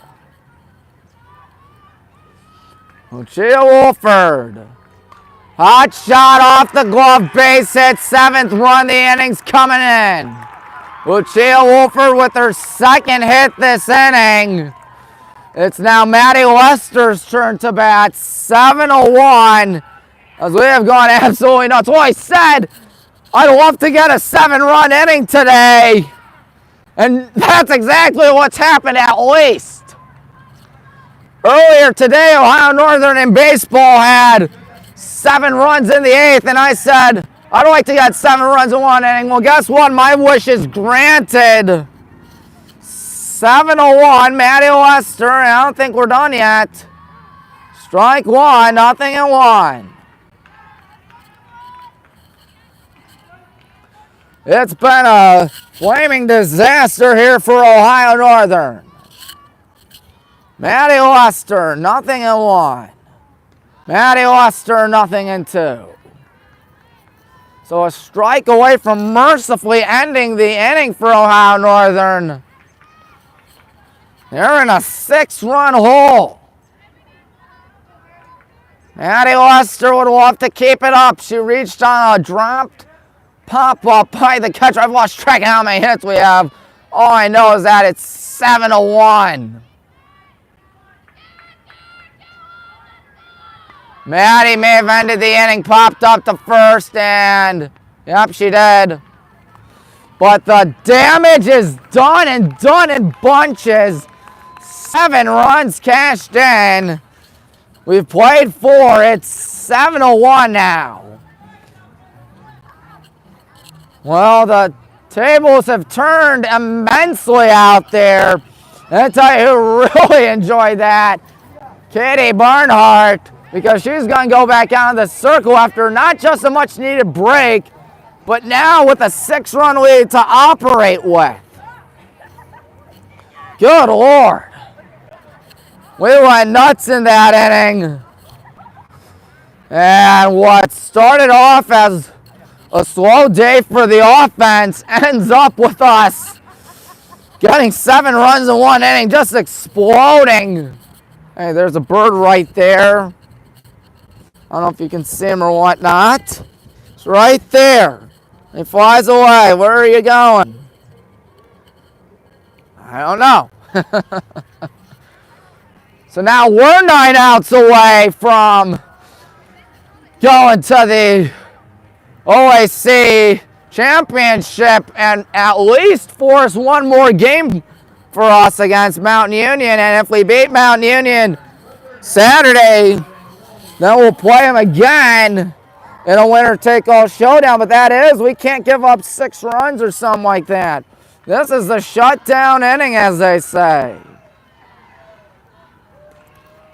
Lucia Wolford. Hot shot off the glove, base hit, 7th run, the inning's coming in. Lucia Wolford with her 2nd hit this inning. It's now Maddie Lester's turn to bat, 7-1. As we have gone absolutely nuts. Well, I said I'd love to get a 7-run inning today. And that's exactly what's happened at least. Earlier today, Ohio Northern in baseball had 7 runs in the 8th, and I said, I'd like to get 7 runs in 1 inning. Well, guess what? My wish is granted. 7-1, Maddie Lester, and I don't think we're done yet. Strike 1, nothing in 1. It's been a flaming disaster here for Ohio Northern. Maddie Lester, nothing in 1. Maddie Lester, nothing in 2. So a strike away from mercifully ending the inning for Ohio Northern. They're in a 6-run hole. Maddie Lester would love to keep it up. She reached on a dropped pop-up by the catcher. I've lost track of how many hits we have. All I know is that it's 7-1. Maddie may have ended the inning, popped up to first, and yep, she did. But But the damage is done and done in bunches. 7 runs cashed in. We've played 4. It's 7-1 now. Well, the tables have turned immensely out there. And I tell you who really enjoyed that, Katie Barnhart, because she's going to go back out of the circle after not just a much needed break, but now with a 6-run lead to operate with. Good Lord. We went nuts in that inning. And what started off as a slow day for the offense ends up with us getting 7 runs in 1 inning, just exploding. Hey, there's a bird right there. I don't know if you can see him or whatnot. It's right there. He flies away. Where are you going? I don't know. So now we're 9 outs away from going to the OAC championship and at least force 1 more game for us against Mountain Union. And if we beat Mountain Union Saturday, then we'll play them again in a winner-take-all showdown. But that is, we can't give up 6 runs or something like that. This is the shutdown inning, as they say.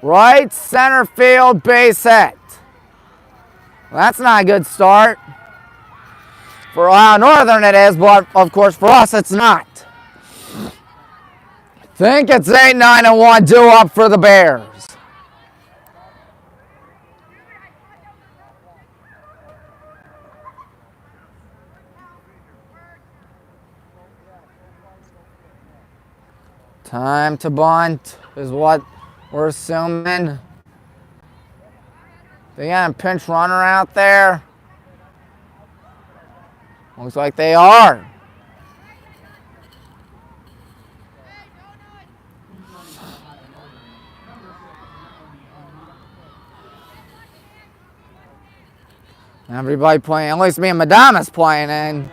Right center field base hit. That's not a good start. For Ohio Northern it is, but of course for us it's not. Think it's 8-9-1 due up for the Bears. Time to bunt is what we're assuming. They got a pinch runner out there. Looks like they are. Everybody playing, at least me and Madonna's playing in.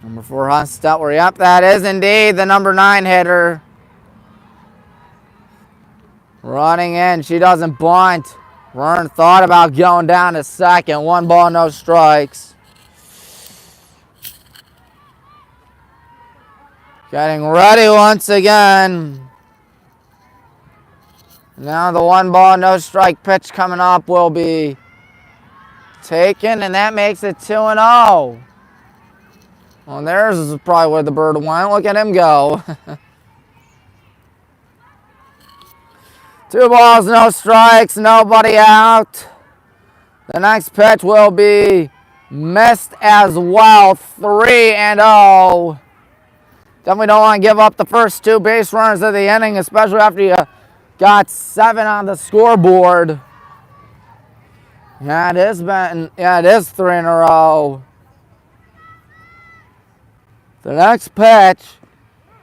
Number 4, Hostetler. Yep, that is indeed the number 9 hitter. Running in, she doesn't bunt. Vern thought about going down to second. 1 ball, no strikes. Getting ready once again. Now the 1 ball, no strike pitch coming up will be taken, and that makes it 2-0. Well, there's is probably where the bird went. Look at him go. 2 balls, no strikes, nobody out. The next pitch will be missed as well. 3-0. Definitely don't want to give up the first 2 base runners of the inning, especially after you got 7 on the scoreboard. Yeah, it is 3 in a row. The next pitch,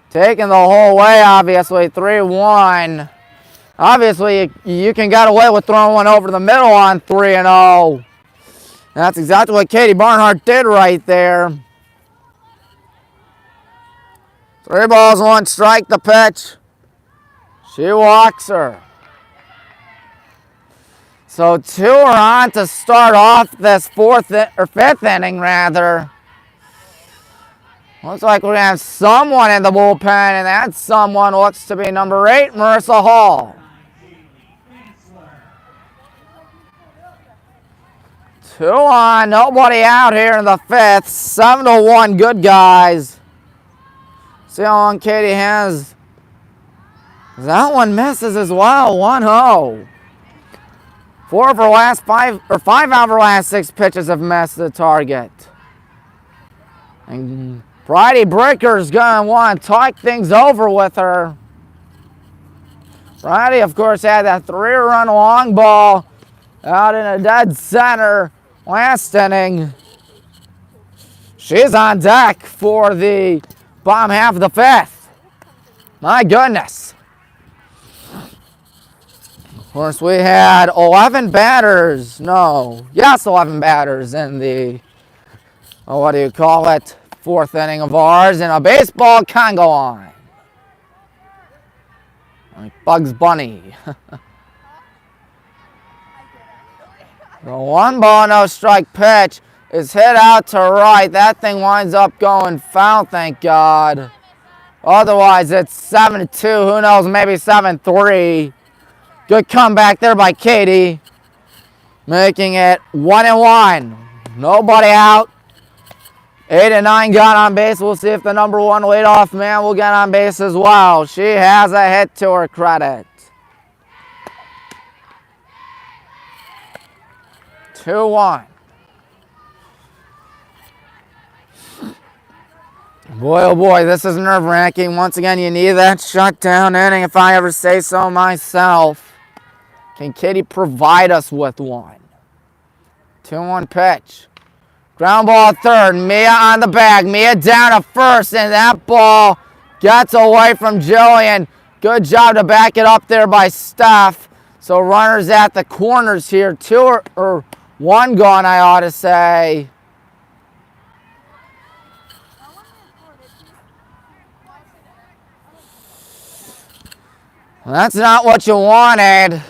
taking the whole way, obviously, 3-1. Obviously, you can get away with throwing one over the middle on 3-0. That's exactly what Katie Barnhart did right there. 3 balls, 1 strike, the pitch. She walks her. So 2 are on to start off this 5th inning, rather. Looks like we have someone in the bullpen, and that someone looks to be number 8, Marissa Hall. 2 on, nobody out here in the 5th. 7-1, good guys. See how long Katie has. That one misses as well, 1-0. 5 out of her last 6 pitches have missed the target. And Bridie Bricker's going to want to talk things over with her. Bridie, of course, had that 3-run long ball out in a dead center last inning. She's on deck for the bottom half of the 5th. My goodness. course, we had 11 batters. No, yes, 11 batters in the, what do you call it, fourth inning of ours, and a baseball can go on. Like Bugs Bunny. The 1 ball, no strike pitch is hit out to right. That thing winds up going foul, thank God. Otherwise, it's 7-2. Who knows, maybe 7-3. Good comeback there by Katie. Making it 1-1. Nobody out. 8 and 9 got on base. We'll see if the number 1 leadoff man will get on base as well. She has a hit to her credit. 2-1. Boy, oh boy, this is nerve-wracking. Once again, you need that shutdown inning, if I ever say so myself. Can Katie provide us with one? 2-1 pitch. Ground ball third. Mia on the bag. Mia down to first, and that ball gets away from Jillian. Good job to back it up there by Steph. So runners at the corners here. 2 or 1 gone, I ought to say. Well, that's not what you wanted.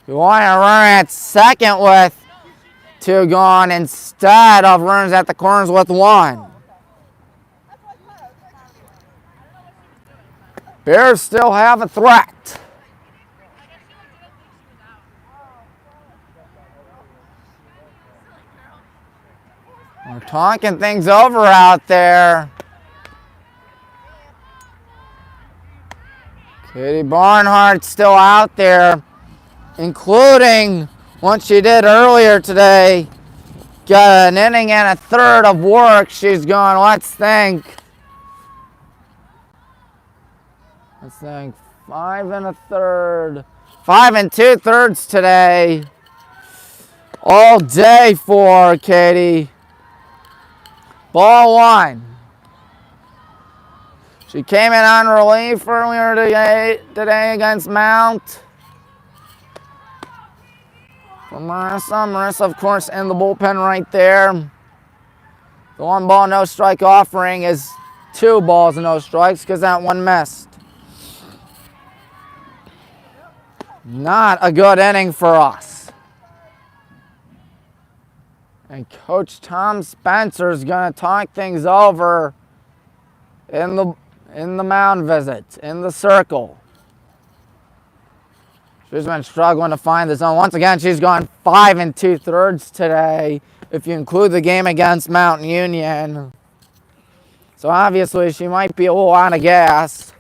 You want to run at second with 2 gone instead of runners at the corners with 1. Bears still have a threat. We're talking things over out there. Katie Barnhart's still out there, including what she did earlier today. Got an inning and a third of work. She's going, let's think 5 2/3 today. All day for Katie. Ball 1. She came in on relief earlier today against Mount. For Marissa. Marissa, of course, in the bullpen right there. The 1 ball, no strike offering is 2 balls, no strikes, because that one missed. Not a good inning for us. And Coach Tom Spencer's going to talk things over in the mound visit, in the circle. She's been struggling to find the zone. Once again, she's gone 5 2/3 today, if you include the game against Mountain Union. So obviously, she might be a little out of gas.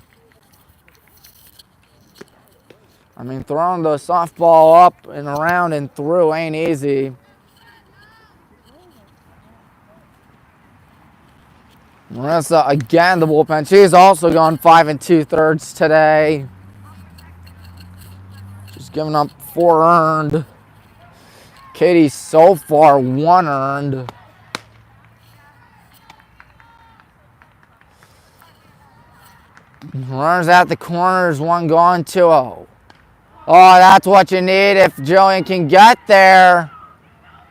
I mean, throwing the softball up and around and through ain't easy. Marissa, again, the bullpen. She's also gone 5 2/3 today. She's given up 4 earned. Katie so far 1 earned. Runners at the corners, 1 gone, 2-0. Oh, that's what you need if Jillian can get there.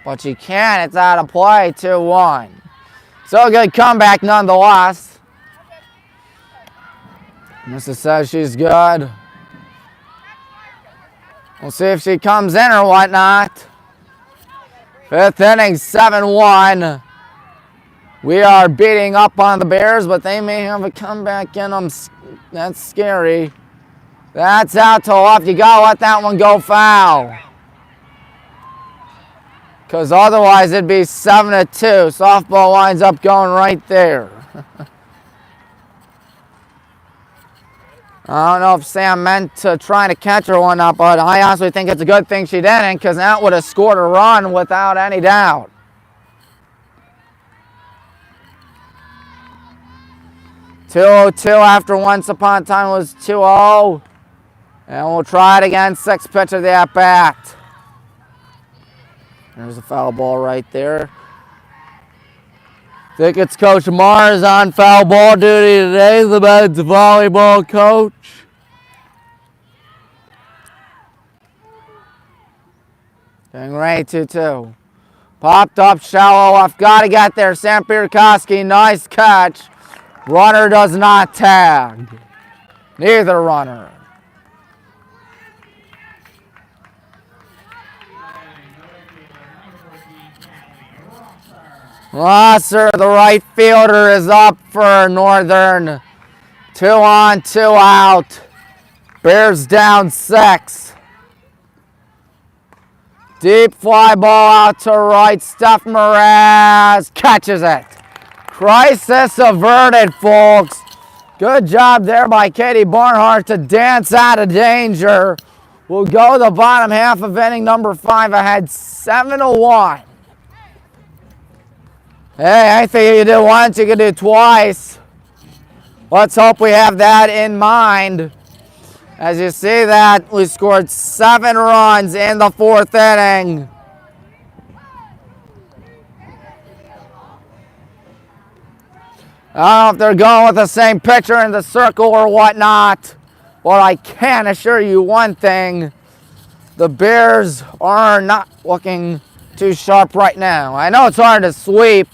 But she can't. It's out of play, 2-1. So good comeback nonetheless. Marissa says she's good. We'll see if she comes in or whatnot. 5th inning, 7-1. We are beating up on the Bears, but they may have a comeback in them. That's scary. That's out to left. You got to let that one go foul. Because otherwise it'd be 7-2. Softball winds up going right there. I don't know if Sam meant to try to catch her one up, but I honestly think it's a good thing she didn't, because that would have scored a run without any doubt. .202 after once upon a time was 2-0. And we'll try it again. 6th pitch of the at-bat. There's a foul ball right there. I think it's Coach Mars on foul ball duty today, the men's volleyball coach. Getting ready 2-2. Popped up shallow left. Got to get there. Sam Pierkowski, nice catch. Runner does not tag. Neither runner. Rosser, the right fielder, is up for Northern. 2 on, 2 out. Bears down 6. Deep fly ball out to right. Steph Mraz catches it. Crisis averted, folks. Good job there by Katie Barnhart to dance out of danger. We'll go the bottom half of inning number 5 ahead 7-1. Hey, I think you do once, you can do twice. Let's hope we have that in mind. As you see that, we scored 7 runs in the 4th inning. I don't know if they're going with the same pitcher in the circle or whatnot, but I can assure you one thing. The Bears are not looking too sharp right now. I know it's hard to sweep,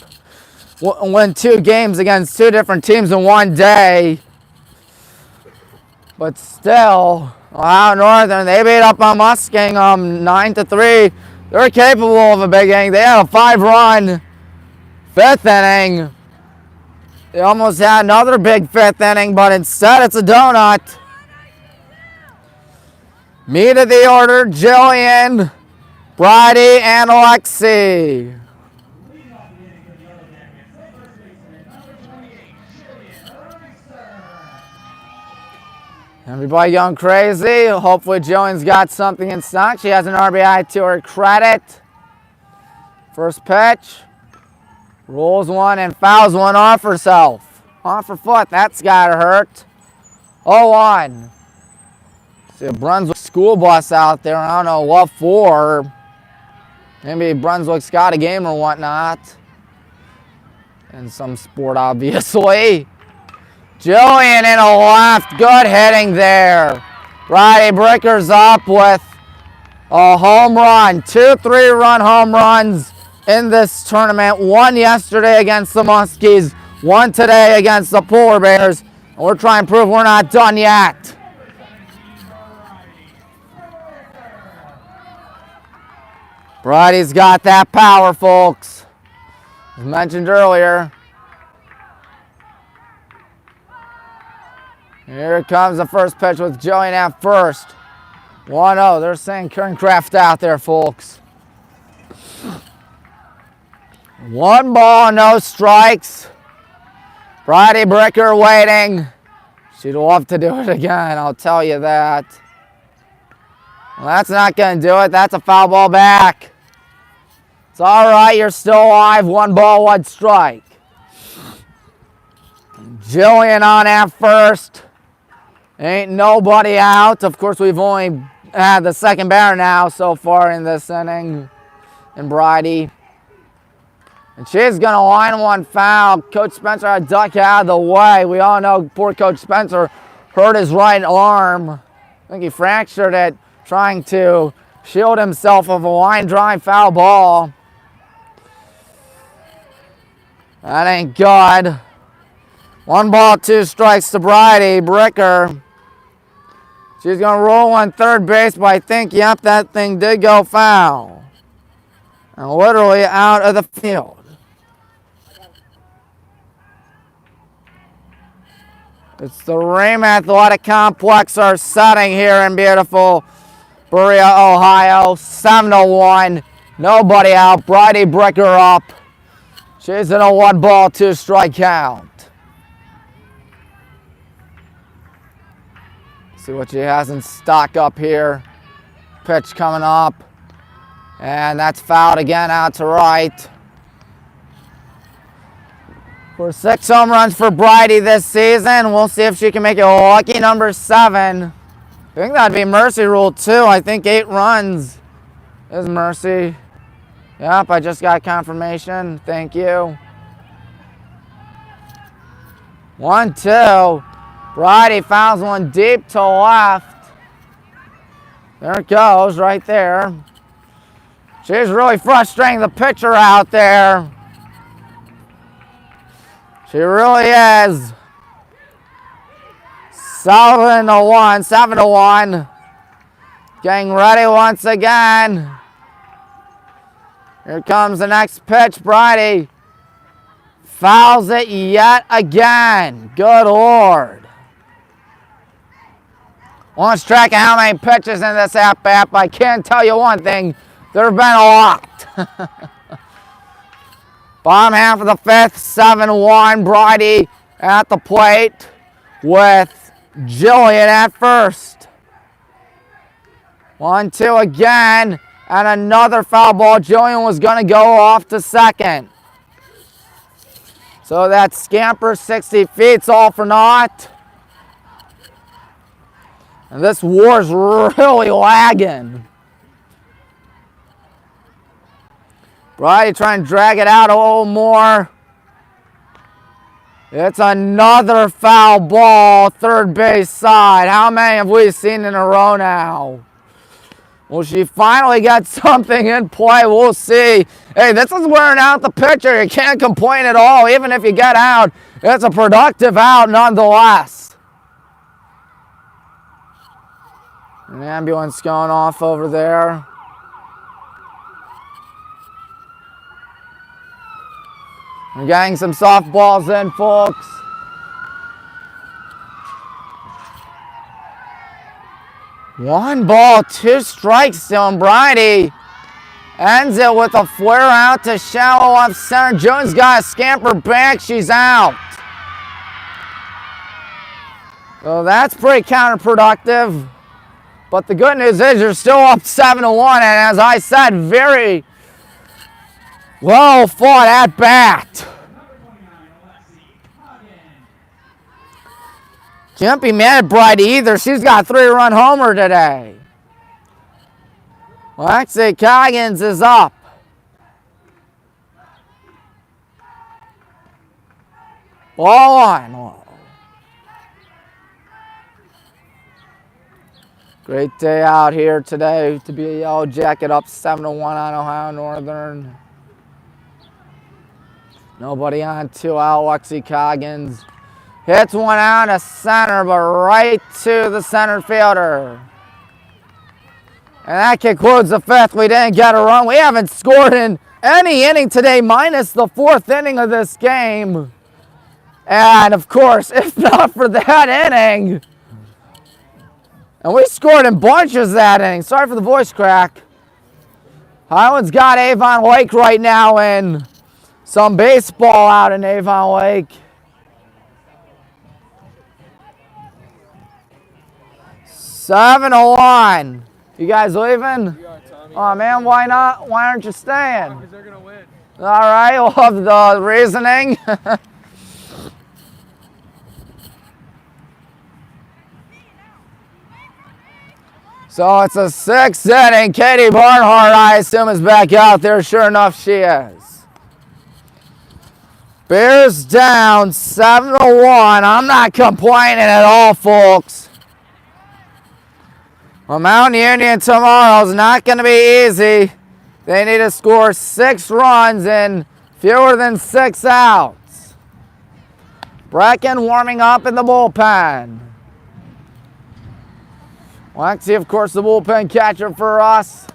win 2 games against 2 different teams in one day. But still, Ohio Northern, they beat up on Muskingum 9-3. They're capable of a big inning. They had a 5-run 5th inning. They almost had another big 5th inning, but instead it's a donut. Meat of the order, Jillian, Bridie, and Alexi. Everybody going crazy. Hopefully Jillian's got something in stock. She has an RBI to her credit. First pitch. Rolls one and fouls one off herself. Off her foot. That's got to hurt. 0-1. See a Brunswick school bus out there. I don't know what for. Maybe Brunswick's got a game or whatnot. In some sport, obviously. Jillian in a left. Good hitting there. Bridie Bricker's up with a home run. 2 3-run home runs in this tournament. 1 yesterday against the Muskies. 1 today against the Polar Bears. And we're trying to prove we're not done yet. Bridie's got that power, folks. As mentioned earlier. Here comes the first pitch with Jillian at first. 1-0. They're saying Kerncraft out there, folks. 1 ball, no strikes. Bridie Bricker waiting. She'd love to do it again, I'll tell you that. Well, that's not going to do it. That's a foul ball back. It's all right. You're still alive. 1 ball, 1 strike. Jillian on at first. Ain't nobody out. Of course, we've only had the second batter now so far in this inning. And Bridie. And she's going to line 1 foul. Coach Spencer had to duck out of the way. We all know poor Coach Spencer hurt his right arm. I think he fractured it trying to shield himself of a line drive foul ball. That ain't good. 1 ball, 2 strikes to Bridie Bricker. She's going to roll on third base, but I think, yep, that thing did go foul. And literally out of the field. It's the Ream Athletic Complex, our setting here in beautiful Berea, Ohio. 7-1. Nobody out. Bridie Bricker up. She's in a 1 ball, 2 strike count. See what she has in stock up here. Pitch coming up. And that's fouled again out to right. For 6 home runs for Bridie this season. We'll see if she can make it lucky number 7. I think that'd be Mercy rule too. I think 8 runs is Mercy. Yep, I just got confirmation. Thank you. 1-2. Bridie fouls one deep to left. There it goes, right there. She's really frustrating the pitcher out there. She really is. 7-1, 7-1. Getting ready once again. Here comes the next pitch. Bridie fouls it yet again. Good Lord. Lost track of how many pitches in this at-bat, but I can tell you one thing. There have been a lot. Bottom half of the fifth, 7-1. Bridie at the plate with Jillian at first. 1-2 again, and another foul ball. Jillian was going to go off to second. So that scamper 60 feet's all for naught. And this war's really lagging. Bridie trying to drag it out a little more. It's another foul ball, third base side. How many have we seen in a row now? Will she finally get something in play? We'll see. Hey, this is wearing out the pitcher. You can't complain at all. Even if you get out, it's a productive out nonetheless. An ambulance going off over there. We're getting some softballs in, folks. One ball, two strikes to him. Bridie ends it with a flare out to shallow left center. Jones got a scamper back. She's out. So that's pretty counterproductive. But the good news is you're still up 7-1. And as I said, very well fought at bat. Can't be mad at Bridie either. She's got a 3-run homer today. Lexi Coggins is up. Ball on. Great day out here today to be a Yellow Jacket, up 7-1 on Ohio Northern. Nobody on, 2 out. Lexi Coggins hits one out to center, but right to the center fielder. And that concludes the fifth. We didn't get a run. We haven't scored in any inning today, minus the fourth inning of this game. And, of course, if not for that inning, and we scored in bunches that inning. Sorry for the voice crack. Highland's got Avon Lake right now in some baseball out in Avon Lake. 7-1. You guys leaving? We are, Tommy. Oh man, why not? Why aren't you staying? Because they're going to win. All right, love the reasoning. So it's a 6th inning. Katie Barnhart, I assume, is back out there. Sure enough, she is. Bears down 7-1. I'm not complaining at all, folks. Well, Mount Union tomorrow is not going to be easy. They need to score 6 runs in fewer than 6 outs. Brecken warming up in the bullpen. Lexi, of course, the bullpen catcher for us.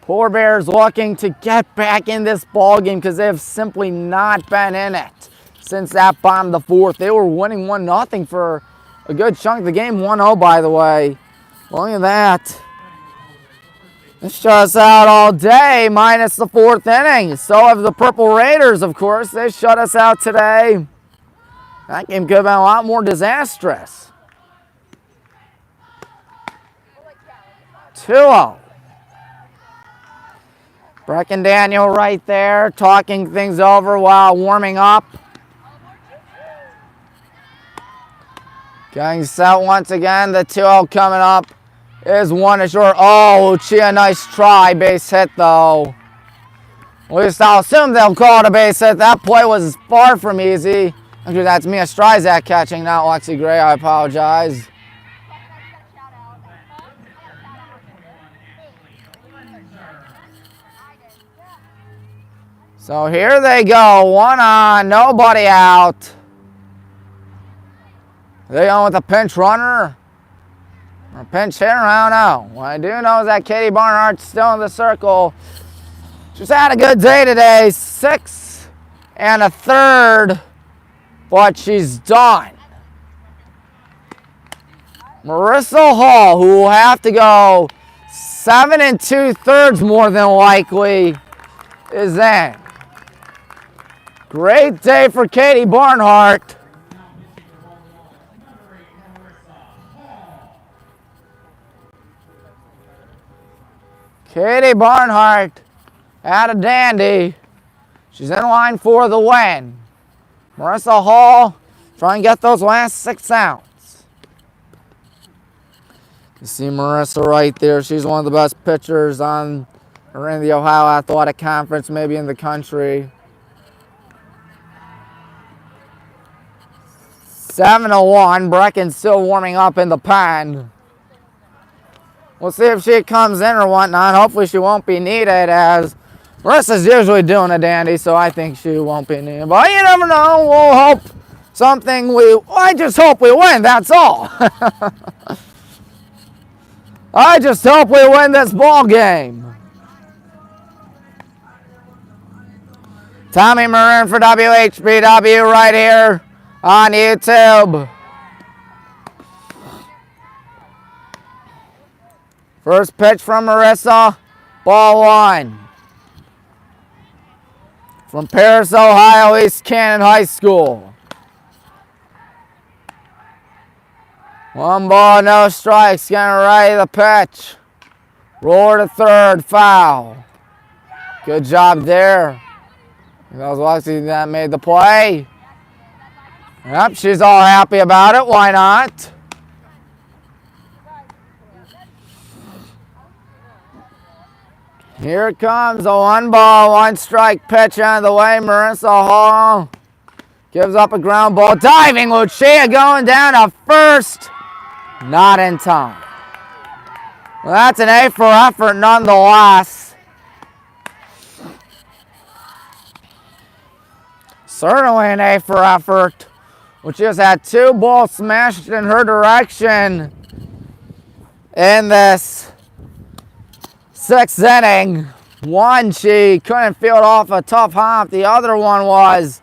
Polar Bears looking to get back in this ballgame because they have simply not been in it since that bottom of the fourth. They were winning 1-0 for a good chunk of the game. 1-0, by the way. Look at that. This shut us out all day, minus the 4th inning. So have the Purple Raiders, of course. They shut us out today. That game could have been a lot more disastrous. 2-0. Brecken Daniel right there, talking things over while warming up. Getting set once again. The 2-0 coming up is 1 short. Oh, Lucia, nice try. Base hit, though. At least I'll assume they'll call it a base hit. That play was far from easy. Actually, that's Mia Stryzak catching, not Lexi Gray. I apologize. So here they go, one on, nobody out. Are they going with a pinch runner? Or a pinch hitter? I don't know. What I do know is that Katie Barnhart's still in the circle. She's had a good day today, 6 1/3, but she's done. Marissa Hall, who will have to go 7 2/3 more than likely, is in. Great day for Katie Barnhart. Katie Barnhart had a dandy. She's in line for the win. Marissa Hall trying to get those last 6 outs. You see Marissa right there. She's one of the best pitchers on or in the Ohio Athletic Conference, maybe in the country. 7-1. Brecken's still warming up in the pen. We'll see if she comes in or whatnot. Hopefully she won't be needed, as Marissa's usually doing a dandy, so I think she won't be needed. But you never know. We'll hope I just hope we win, that's all. I just hope we win this ball game. Tommy Maroon for WHBW right here on YouTube. First pitch from Marissa, ball 1. From Paris, Ohio, East Cannon High School. 1 ball, no strikes, getting ready to pitch. Roller to third, foul. Good job there. That was lucky that made the play. Yep, she's all happy about it. Why not? Here it comes, a 1 ball, 1 strike pitch on the way. Marissa Hall gives up a ground ball. Diving, Lucia going down to first. Not in time. Well, that's an A for effort nonetheless. Certainly an A for effort. Which just had 2 balls smashed in her direction in this 6th inning. One, she couldn't field off a tough hop. The other one was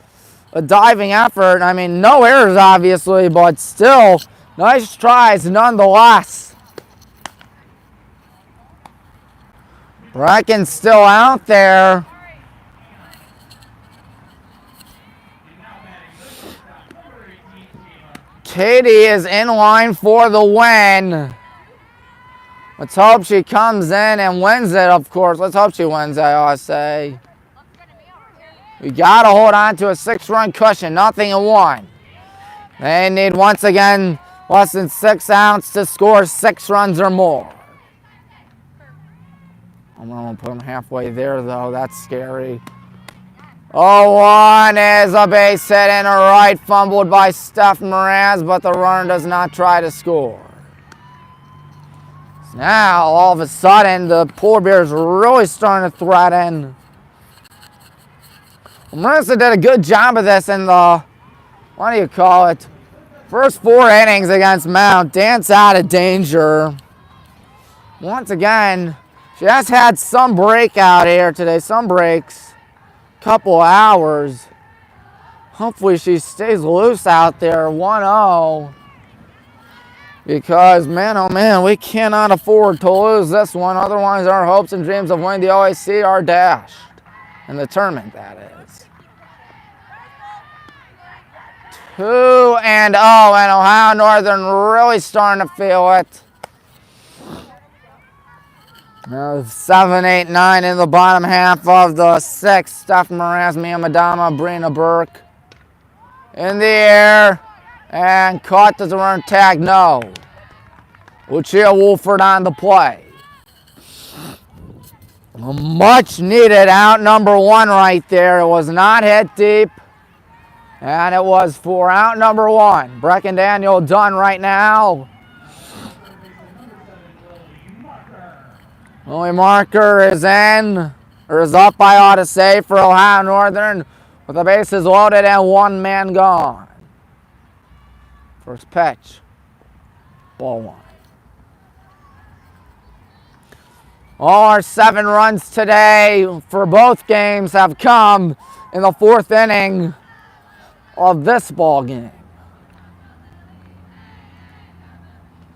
a diving effort. I mean, no errors, obviously, but still, nice tries nonetheless. Brecken's still out there. Katie is in line for the win. Let's hope she comes in and wins it, of course. Let's hope she wins it, I ought to say. We got to hold on to a 6-run cushion, 0-1. They need, once again, less than 6 outs to score 6 runs or more. I'm going to put them halfway there, though. That's scary. 0-1 is a base hit and a right, fumbled by Steph Moraz, but the runner does not try to score. Now, all of a sudden, the Polar Bears are really starting to threaten. Marissa did a good job of this in the, first 4 innings against Mount. Dance out of danger. Once again, she has had some breakout here today, some breaks. Couple hours. Hopefully she stays loose out there, 1-0. Because, man, oh man, we cannot afford to lose this one. Otherwise, our hopes and dreams of winning the OAC are dashed. In the tournament, that is. 2-0, and Ohio Northern really starting to feel it. Now 7, 8, 9 in the bottom half of the 6th. Steph Moraz, Mia Madama, Brina Burke. In the air. And caught. Does the run tag? No. Lucia Wolford on the play. A much needed out number 1 right there. It was not hit deep. And it was for out number 1. Brecken Daniel done right now. Only marker is in. is up by Odyssey for Ohio Northern with the bases loaded and one man gone. First pitch. Ball one. All our 7 runs today for both games have come in the 4th inning of this ball game.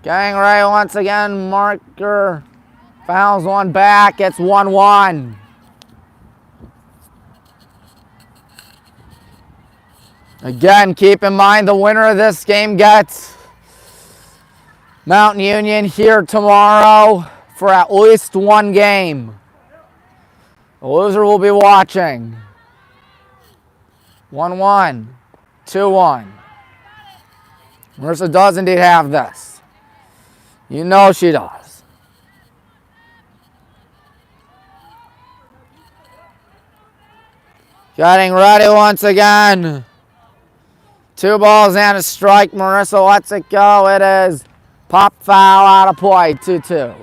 Getting ready once again, marker fouls one back, it's 1-1. Again, keep in mind the winner of this game gets Mountain Union here tomorrow for at least one game. The loser will be watching. 1-1, 2-1. Marissa does indeed have this. You know she does. Getting ready once again. 2 balls and a strike. Marissa lets it go. It is pop foul out of play. 2-2.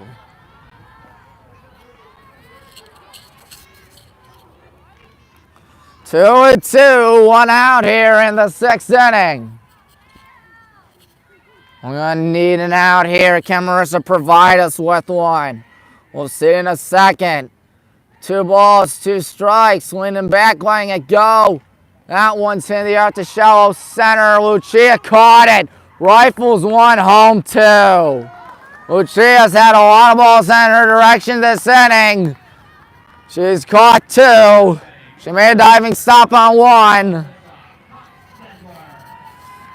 Two and two, 1 out here in the 6th inning. We're going to need an out here. Can Marissa provide us with one? We'll see in a second. 2 balls, 2 strikes. Leaning back, letting it go. That one's in the air to shallow center. Lucia caught it. Rifles one, home 2. Lucia's had a lot of balls in her direction this inning. She's caught 2. She made a diving stop on 1.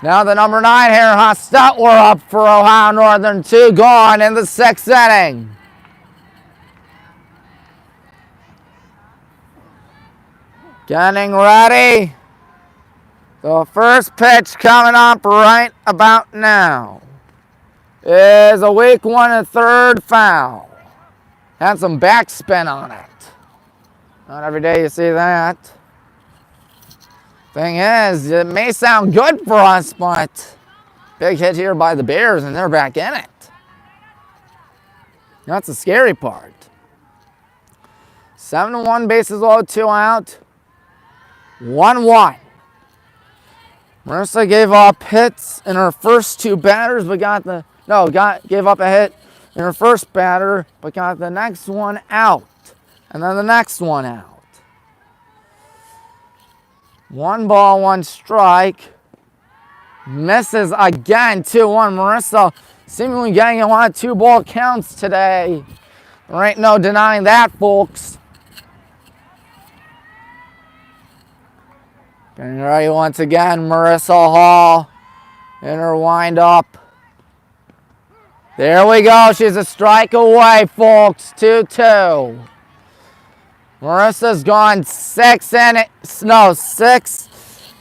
Now the number 9 here, Hostetler up for Ohio Northern. 2 gone in the 6th inning. Getting ready. The first pitch coming up right about now is a weak 1 1/3 foul. Had some backspin on it. Not every day you see that. Thing is, it may sound good for us, but big hit here by the Bears, and they're back in it. That's the scary part. 7-1, bases loaded, 2 out. 1-1. Marissa gave up hits in her first 2 batters, but gave up a hit in her first batter, but got the next one out. And then the next one out. 1 ball, 1 strike. Misses again, 2-1. Marissa seemingly getting a lot of 2-ball counts today. There ain't no denying that, folks. Getting ready once again, Marissa Hall in her windup. There we go. She's a strike away, folks. 2-2. Marissa's gone 6 and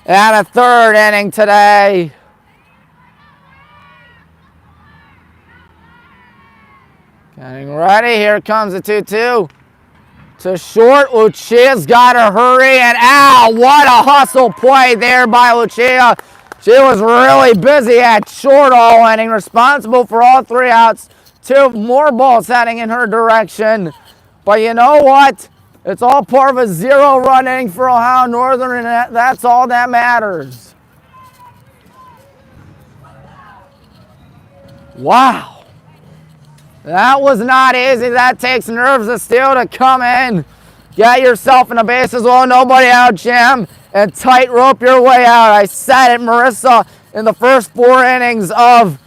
a third inning today. Getting ready. Here comes the 2-2. To short. Lucia's got to hurry. And ow, what a hustle play there by Lucia. She was really busy at short all inning, responsible for all 3 outs. 2 more balls heading in her direction. But you know what? It's all part of a 0-run inning for Ohio Northern, and that's all that matters. Wow. That was not easy. That takes nerves of steel to come in. Get yourself in the bases low, nobody out, Jim, and tightrope your way out. I said it, Marissa, in the first 4 innings of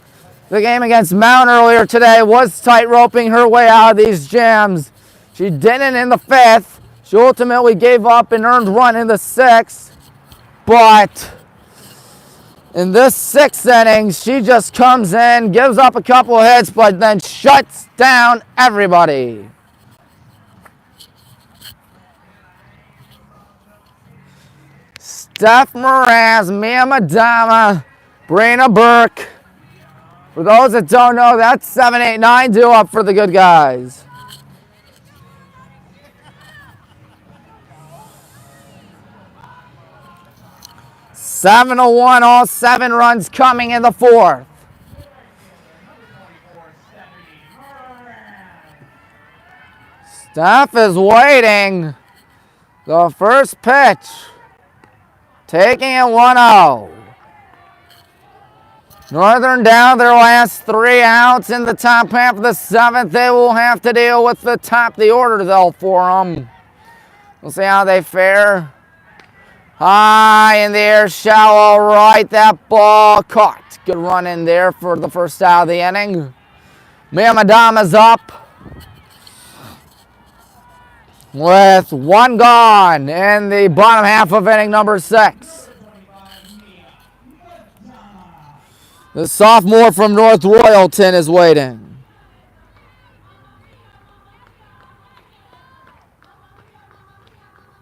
the game against Mount earlier today, was tightroping her way out of these jams. She didn't in the 5th. She ultimately gave up an earned run in the 6th. But in this 6th inning, she just comes in, gives up a couple of hits, but then shuts down everybody. Steph Mraz, Mia Madama, Brina Burke. For those that don't know, that's 7, 8, 9 due up for the good guys. Seven to 1, all 7 runs coming in the 4th. Steph is waiting. The first pitch. Taking it 1-0. Northern down their last 3 outs in the top half of the 7th. They will have to deal with the top of the order, though, for them. We'll see how they fare. High in the air, shallow right. That ball caught. Good run in there for the first out of the inning. Mamadama's up with 1 gone in the bottom half of inning number 6. The sophomore from North Royalton is waiting.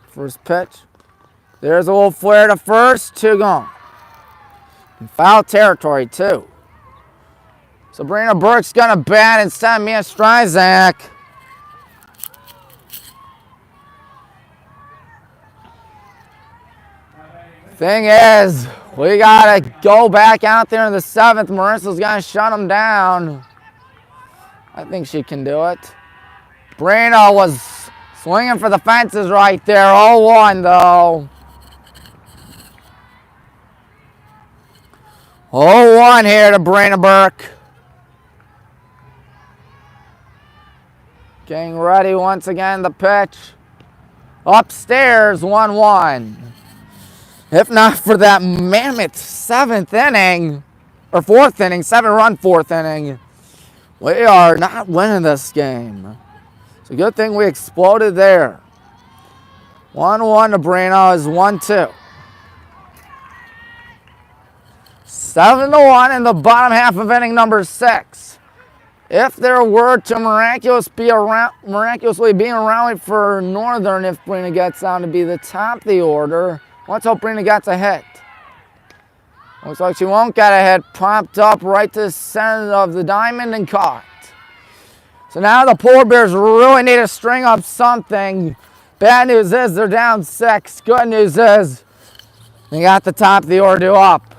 First pitch. There's a little flare to first. 2 gone. In foul territory, too. Sabrina Burke's going to bat instead of Mia Stryzak. Thing is, we got to go back out there in the 7th. Marissa's going to shut them down. I think she can do it. Brina was swinging for the fences right there. 0-1, though. 0-1 here to Brina Burke. Getting ready once again, the pitch. Upstairs, 1-1. If not for that mammoth 7th inning, or 4th inning, 7-run 4th inning, we are not winning this game. It's a good thing we exploded there. 1-1 to Brino is 1-2. 7-1 in the bottom half of inning number 6. If there were to miraculously be around for Northern, if Brina gets down to be the top of the order, let's hope Brina gets a hit. Looks like she won't get a hit. Popped up right to the center of the diamond and caught. So now the Polar Bears really need to string up something. Bad news is they're down 6. Good news is they got the top of the order up.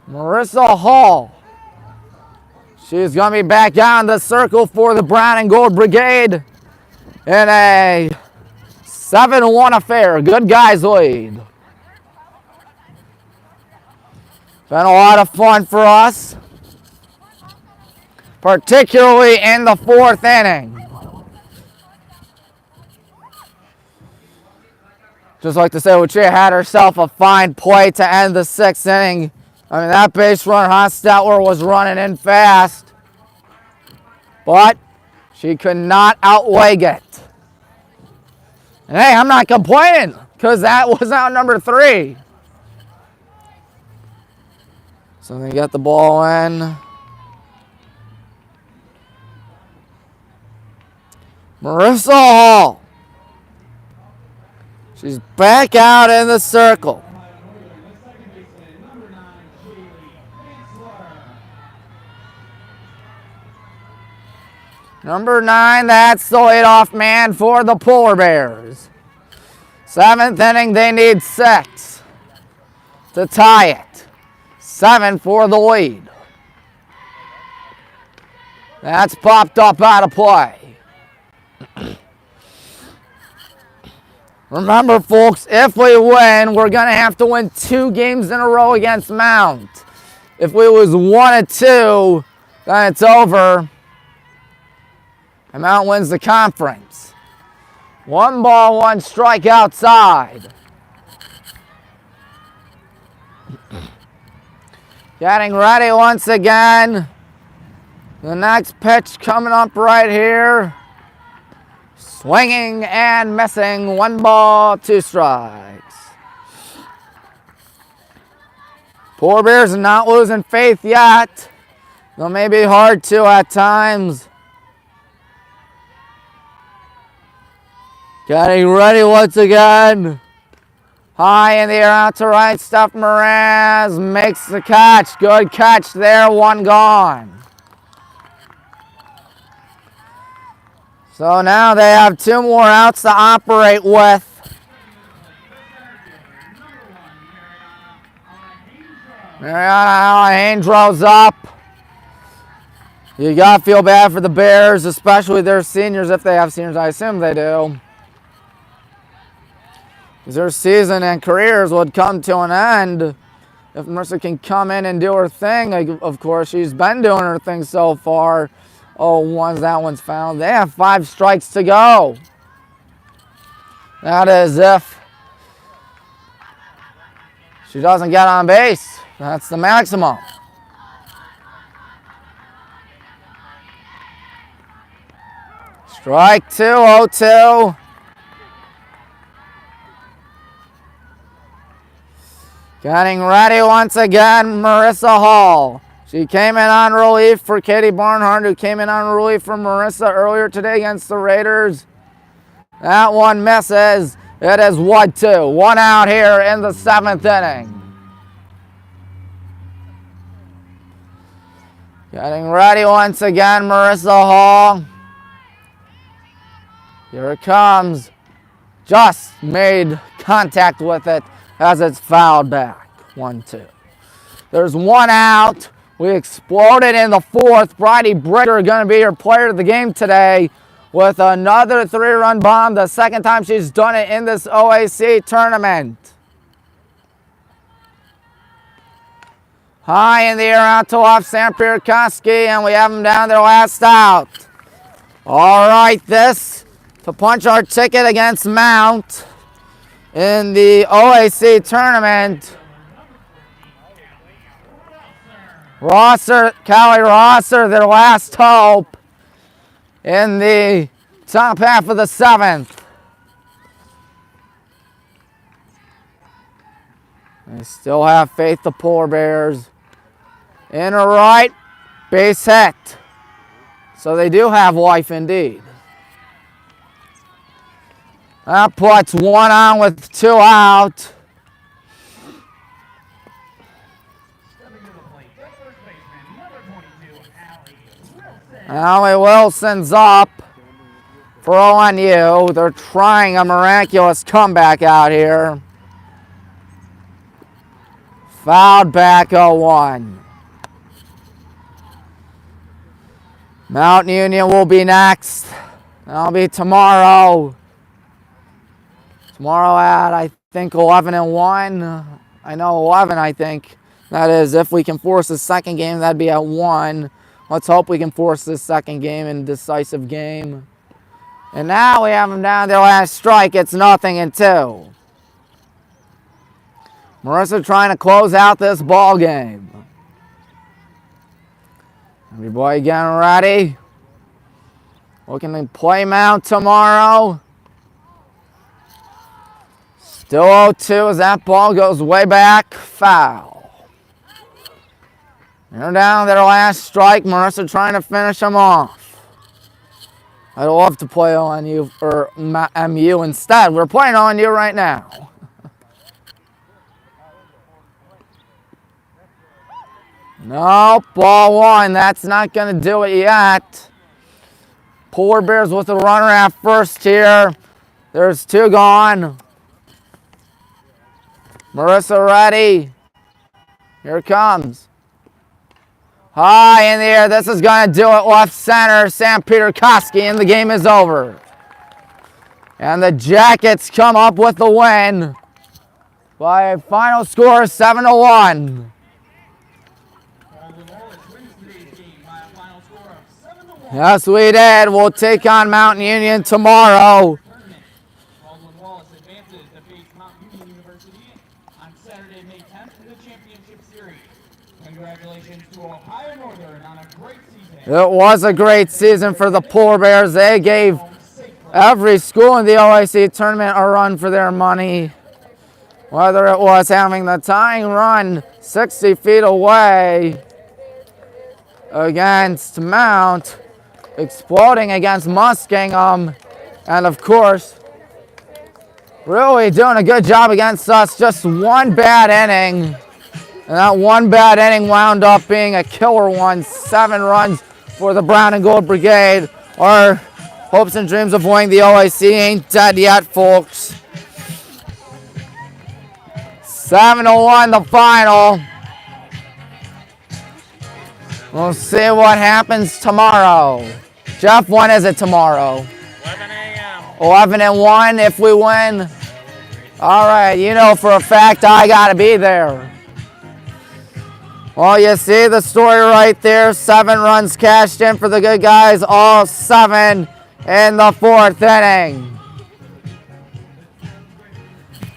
Marissa Hall. She's going to be back down the circle for the Brown and Gold Brigade in a 7-1 affair. Good guys lead. Been a lot of fun for us, particularly in the 4th inning. Just like to say, Lucia had herself a fine play to end the 6th inning. I mean, that base runner, Hostetler, was running in fast, but she could not outleg it. And hey, I'm not complaining, because that was out number 3. So they get the ball in. Marissa Hall. She's back out in the circle. Number 9, that's the leadoff man for the Polar Bears. 7th inning, they need 6 to tie it. 7 for the lead. That's popped up out of play. Remember, folks, if we win, we're going to have to win 2 games in a row against Mount. If we lose 1 of 2, then it's over. And Mount wins the conference. 1 ball, 1 strike outside. Getting ready once again. The next pitch coming up right here. Swinging and missing. 1 ball, 2 strikes. Polar Bears are not losing faith yet. Though may be hard to at times. Getting ready once again. High in the air out to right. Steph Mraz makes the catch. Good catch there. 1 gone. So now they have 2 more outs to operate with. Mariana Angels up. You got to feel bad for the Bears, especially their seniors, if they have seniors. I assume they do. Because their season and careers would come to an end if Mercer can come in and do her thing. Of course, she's been doing her thing so far. Oh, that one's found. They have 5 strikes to go. That is if she doesn't get on base. That's the maximum. Strike 2, 0-2. Getting ready once again, Marissa Hall. She came in on relief for Katie Barnhart, who came in on relief for Marissa earlier today against the Raiders. That one misses. It is 1-2. 1 out here in the 7th inning. Getting ready once again, Marissa Hall. Here it comes. Just made contact with it as it's fouled back. 1-2. There's 1 out. We exploded in the 4th. Bridie Bricker going to be your player of the game today with another 3-run bomb. The second time she's done it in this OAC tournament. High in the air out to left, Sam Pierkoski, and we have him down there last out. All right, this to punch our ticket against Mount in the OAC tournament. Callie Rosser, their last hope in the top half of the 7th. They still have faith, the Polar Bears. In a right, base hit. So they do have life indeed. That puts 1 on with 2 out. Allie Wilson's up for ONU. They're trying a miraculous comeback out here. Fouled back 0-1. Mount Union will be next. That'll be tomorrow. Tomorrow at, I think, 11-1. I know 11, I think. That is, if we can force the second game, that'd be at 1. Let's hope we can force this second game in a decisive game. And now we have them down their last strike. It's 0-2. Marissa trying to close out this ball game. Everybody getting ready. Looking to play Mount tomorrow. Still 0-2 as that ball goes way back. Foul. They're down their last strike. Marissa trying to finish them off. I'd love to play ONU or MU instead. We're playing ONU right now. Nope, ball 1. That's not going to do it yet. Polar Bears with a runner at first here. There's 2 gone. Marissa ready. Here it comes. High in the air. This is going to do it. Left center. Sam Pierkoski, and the game is over. And the Jackets come up with the win by a final score of 7-1. Yes, we did. We'll take on Mountain Union tomorrow. Baldwin Wallace advances to face Mountain Union University on Saturday, May 10th in the championship series. Congratulations to Ohio Northern on a great season. It was a great season for the Polar Bears. They gave every school in the OAC tournament a run for their money. Whether it was having the tying run 60 feet away against Mount, exploding against Muskingum, and of course, really doing a good job against us. Just 1 bad inning, and that 1 bad inning wound up being a killer one. 7 runs for the Brown and Gold Brigade. Our hopes and dreams of winning the OAC ain't dead yet, folks. 7-1 the final. We'll see what happens tomorrow. Jeff, when is it tomorrow? 11 a.m. 11 and 1 if we win. All right, you know for a fact I got to be there. Well, you see the story right there. 7 runs cashed in for the good guys, all 7 in the 4th inning.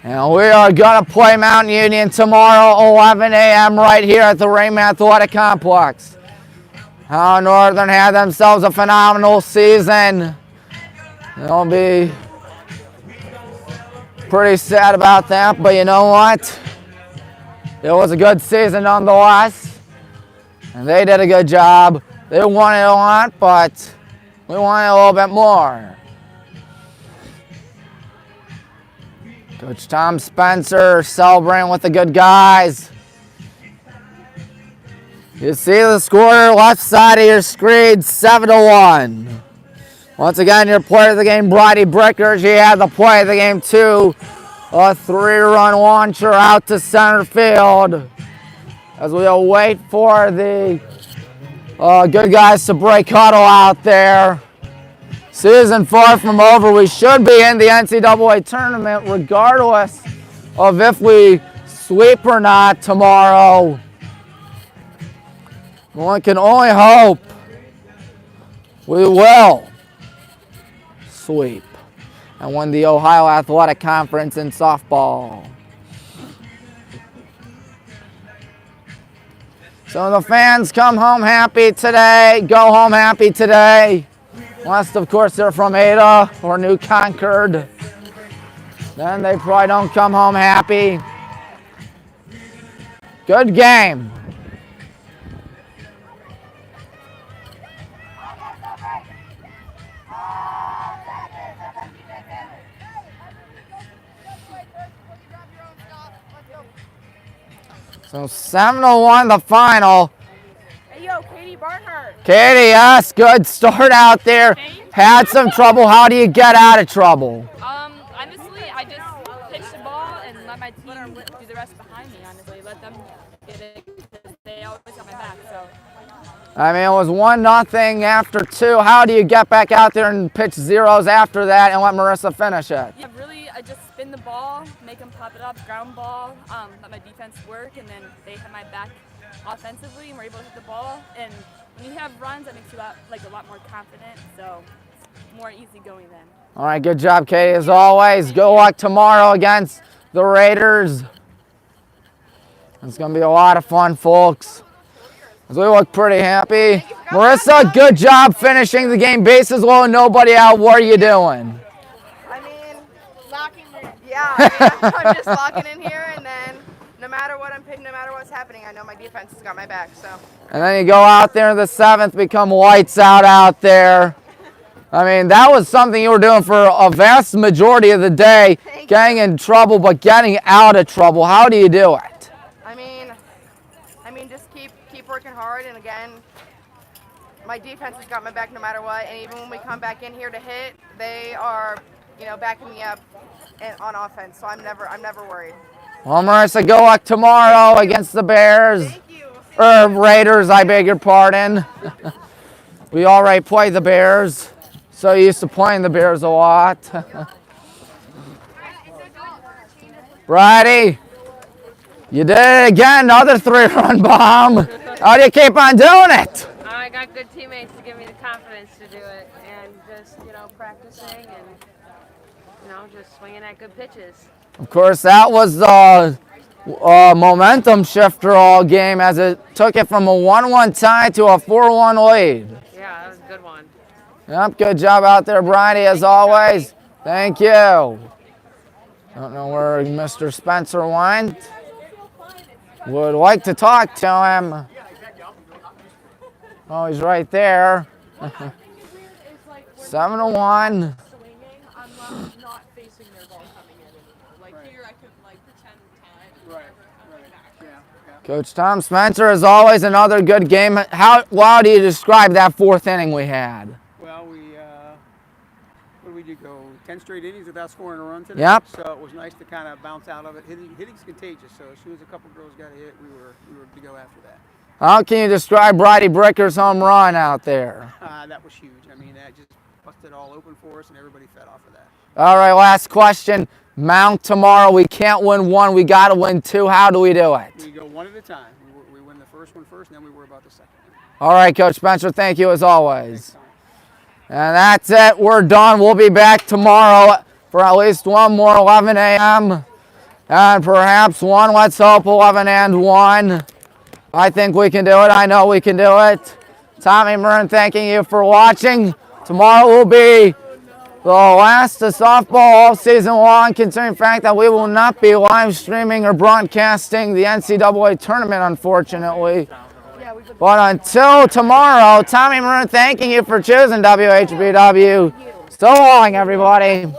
And we are going to play Mountain Union tomorrow, 11 a.m. right here at the Raymond Athletic Complex. How Northern had themselves a phenomenal season. They'll be pretty sad about that, but you know what? It was a good season nonetheless. And they did a good job. They wanted a lot, but we wanted a little bit more. Coach Tom Spencer celebrating with the good guys. You see the score left side of your screen, 7-1. Once again, your player of the game, Bridie Brickers. He had the play of the game too. A 3-run launcher out to center field. As we await for the good guys to break huddle out there. Season far from over. We should be in the NCAA tournament regardless of if we sweep or not tomorrow. One can only hope we will sweep and win the Ohio Athletic Conference in softball. So the fans come home happy today, go home happy today. Unless, of course, they're from Ada or New Concord. Then they probably don't come home happy. Good game. So 7-1 the final. Hey, yo, Katie Barnhart. Katie, yes, good start out there. Had some trouble. How do you get out of trouble? Honestly, I just pitched the ball and let my team do the rest behind me, honestly. Let them get it because they always got my back, so. I mean, it was 1-0 after 2. How do you get back out there and pitch zeros after that and let Marissa finish it? Yeah, really, I just spin the ball, make them pop it up, ground ball, let my defense work, and then they had my back offensively and were able to hit the ball. And when you have runs, that makes you a lot more confident, so it's more easygoing then. All right, good job, Katie, as always. Good luck tomorrow against the Raiders. It's going to be a lot of fun, folks. As we look pretty happy. Marissa, good job finishing the game. Bases low and nobody out. What are you doing? I mean, locking in. Yeah, I mean, I'm just locking in here, and then no matter what I'm pitching, no matter what's happening, I know my defense has got my back. So. And then you go out there in the 7th, become lights out there. I mean, that was something you were doing for a vast majority of the day, getting in trouble, but getting out of trouble. How do you do it? I mean, just keep working hard, and again, my defense has got my back no matter what. And even when we come back in here to hit, they are, backing me up on offense. So I'm never worried. Well, Marissa, good luck tomorrow against the Bears. Thank you. Raiders, I beg your pardon. We already play the Bears. So used to playing the Bears a lot. Bridie, you did it again, another 3-run bomb. How do you keep on doing it? I got good teammates to give me the confidence to do it, and just, practicing and, just swinging at good pitches. Of course, that was the momentum shifter all game as it took it from a 1-1 tie to a 4-1 lead. Yeah, that was a good one. Yep, good job out there, Bridie, as always. Thank you. Don't know where Mr. Spencer went. Would like to talk to him. Oh, he's right there. 7-1. Coach Tom Spencer, as always, another good game. How do you describe that 4th inning we had? Well, what did we do? Go 10 straight innings without scoring a run today. Yep. So it was nice to kind of bounce out of it. Hitting's contagious. So as soon as a couple girls got a hit, we were to go after that. How can you describe Bridie Bricker's home run out there? That was huge. I mean, that just busted all open for us, and everybody fed off of that. All right, last question. Mount tomorrow. We can't win one. We got to win two. How do we do it? We go one at a time. We win the first one first, and then we worry about the second one. All right, Coach Spencer, thank you as always. Thanks, Tom. And that's it. We're done. We'll be back tomorrow for at least one more 11 a.m. and perhaps one, let's hope, 11 and 1. I think we can do it. I know we can do it. Tommy Murren, thanking you for watching. Tomorrow will be the last of softball all season long, considering the fact that we will not be live streaming or broadcasting the NCAA tournament, unfortunately. But until tomorrow, Tommy Murren thanking you for choosing WHBW. So long, everybody.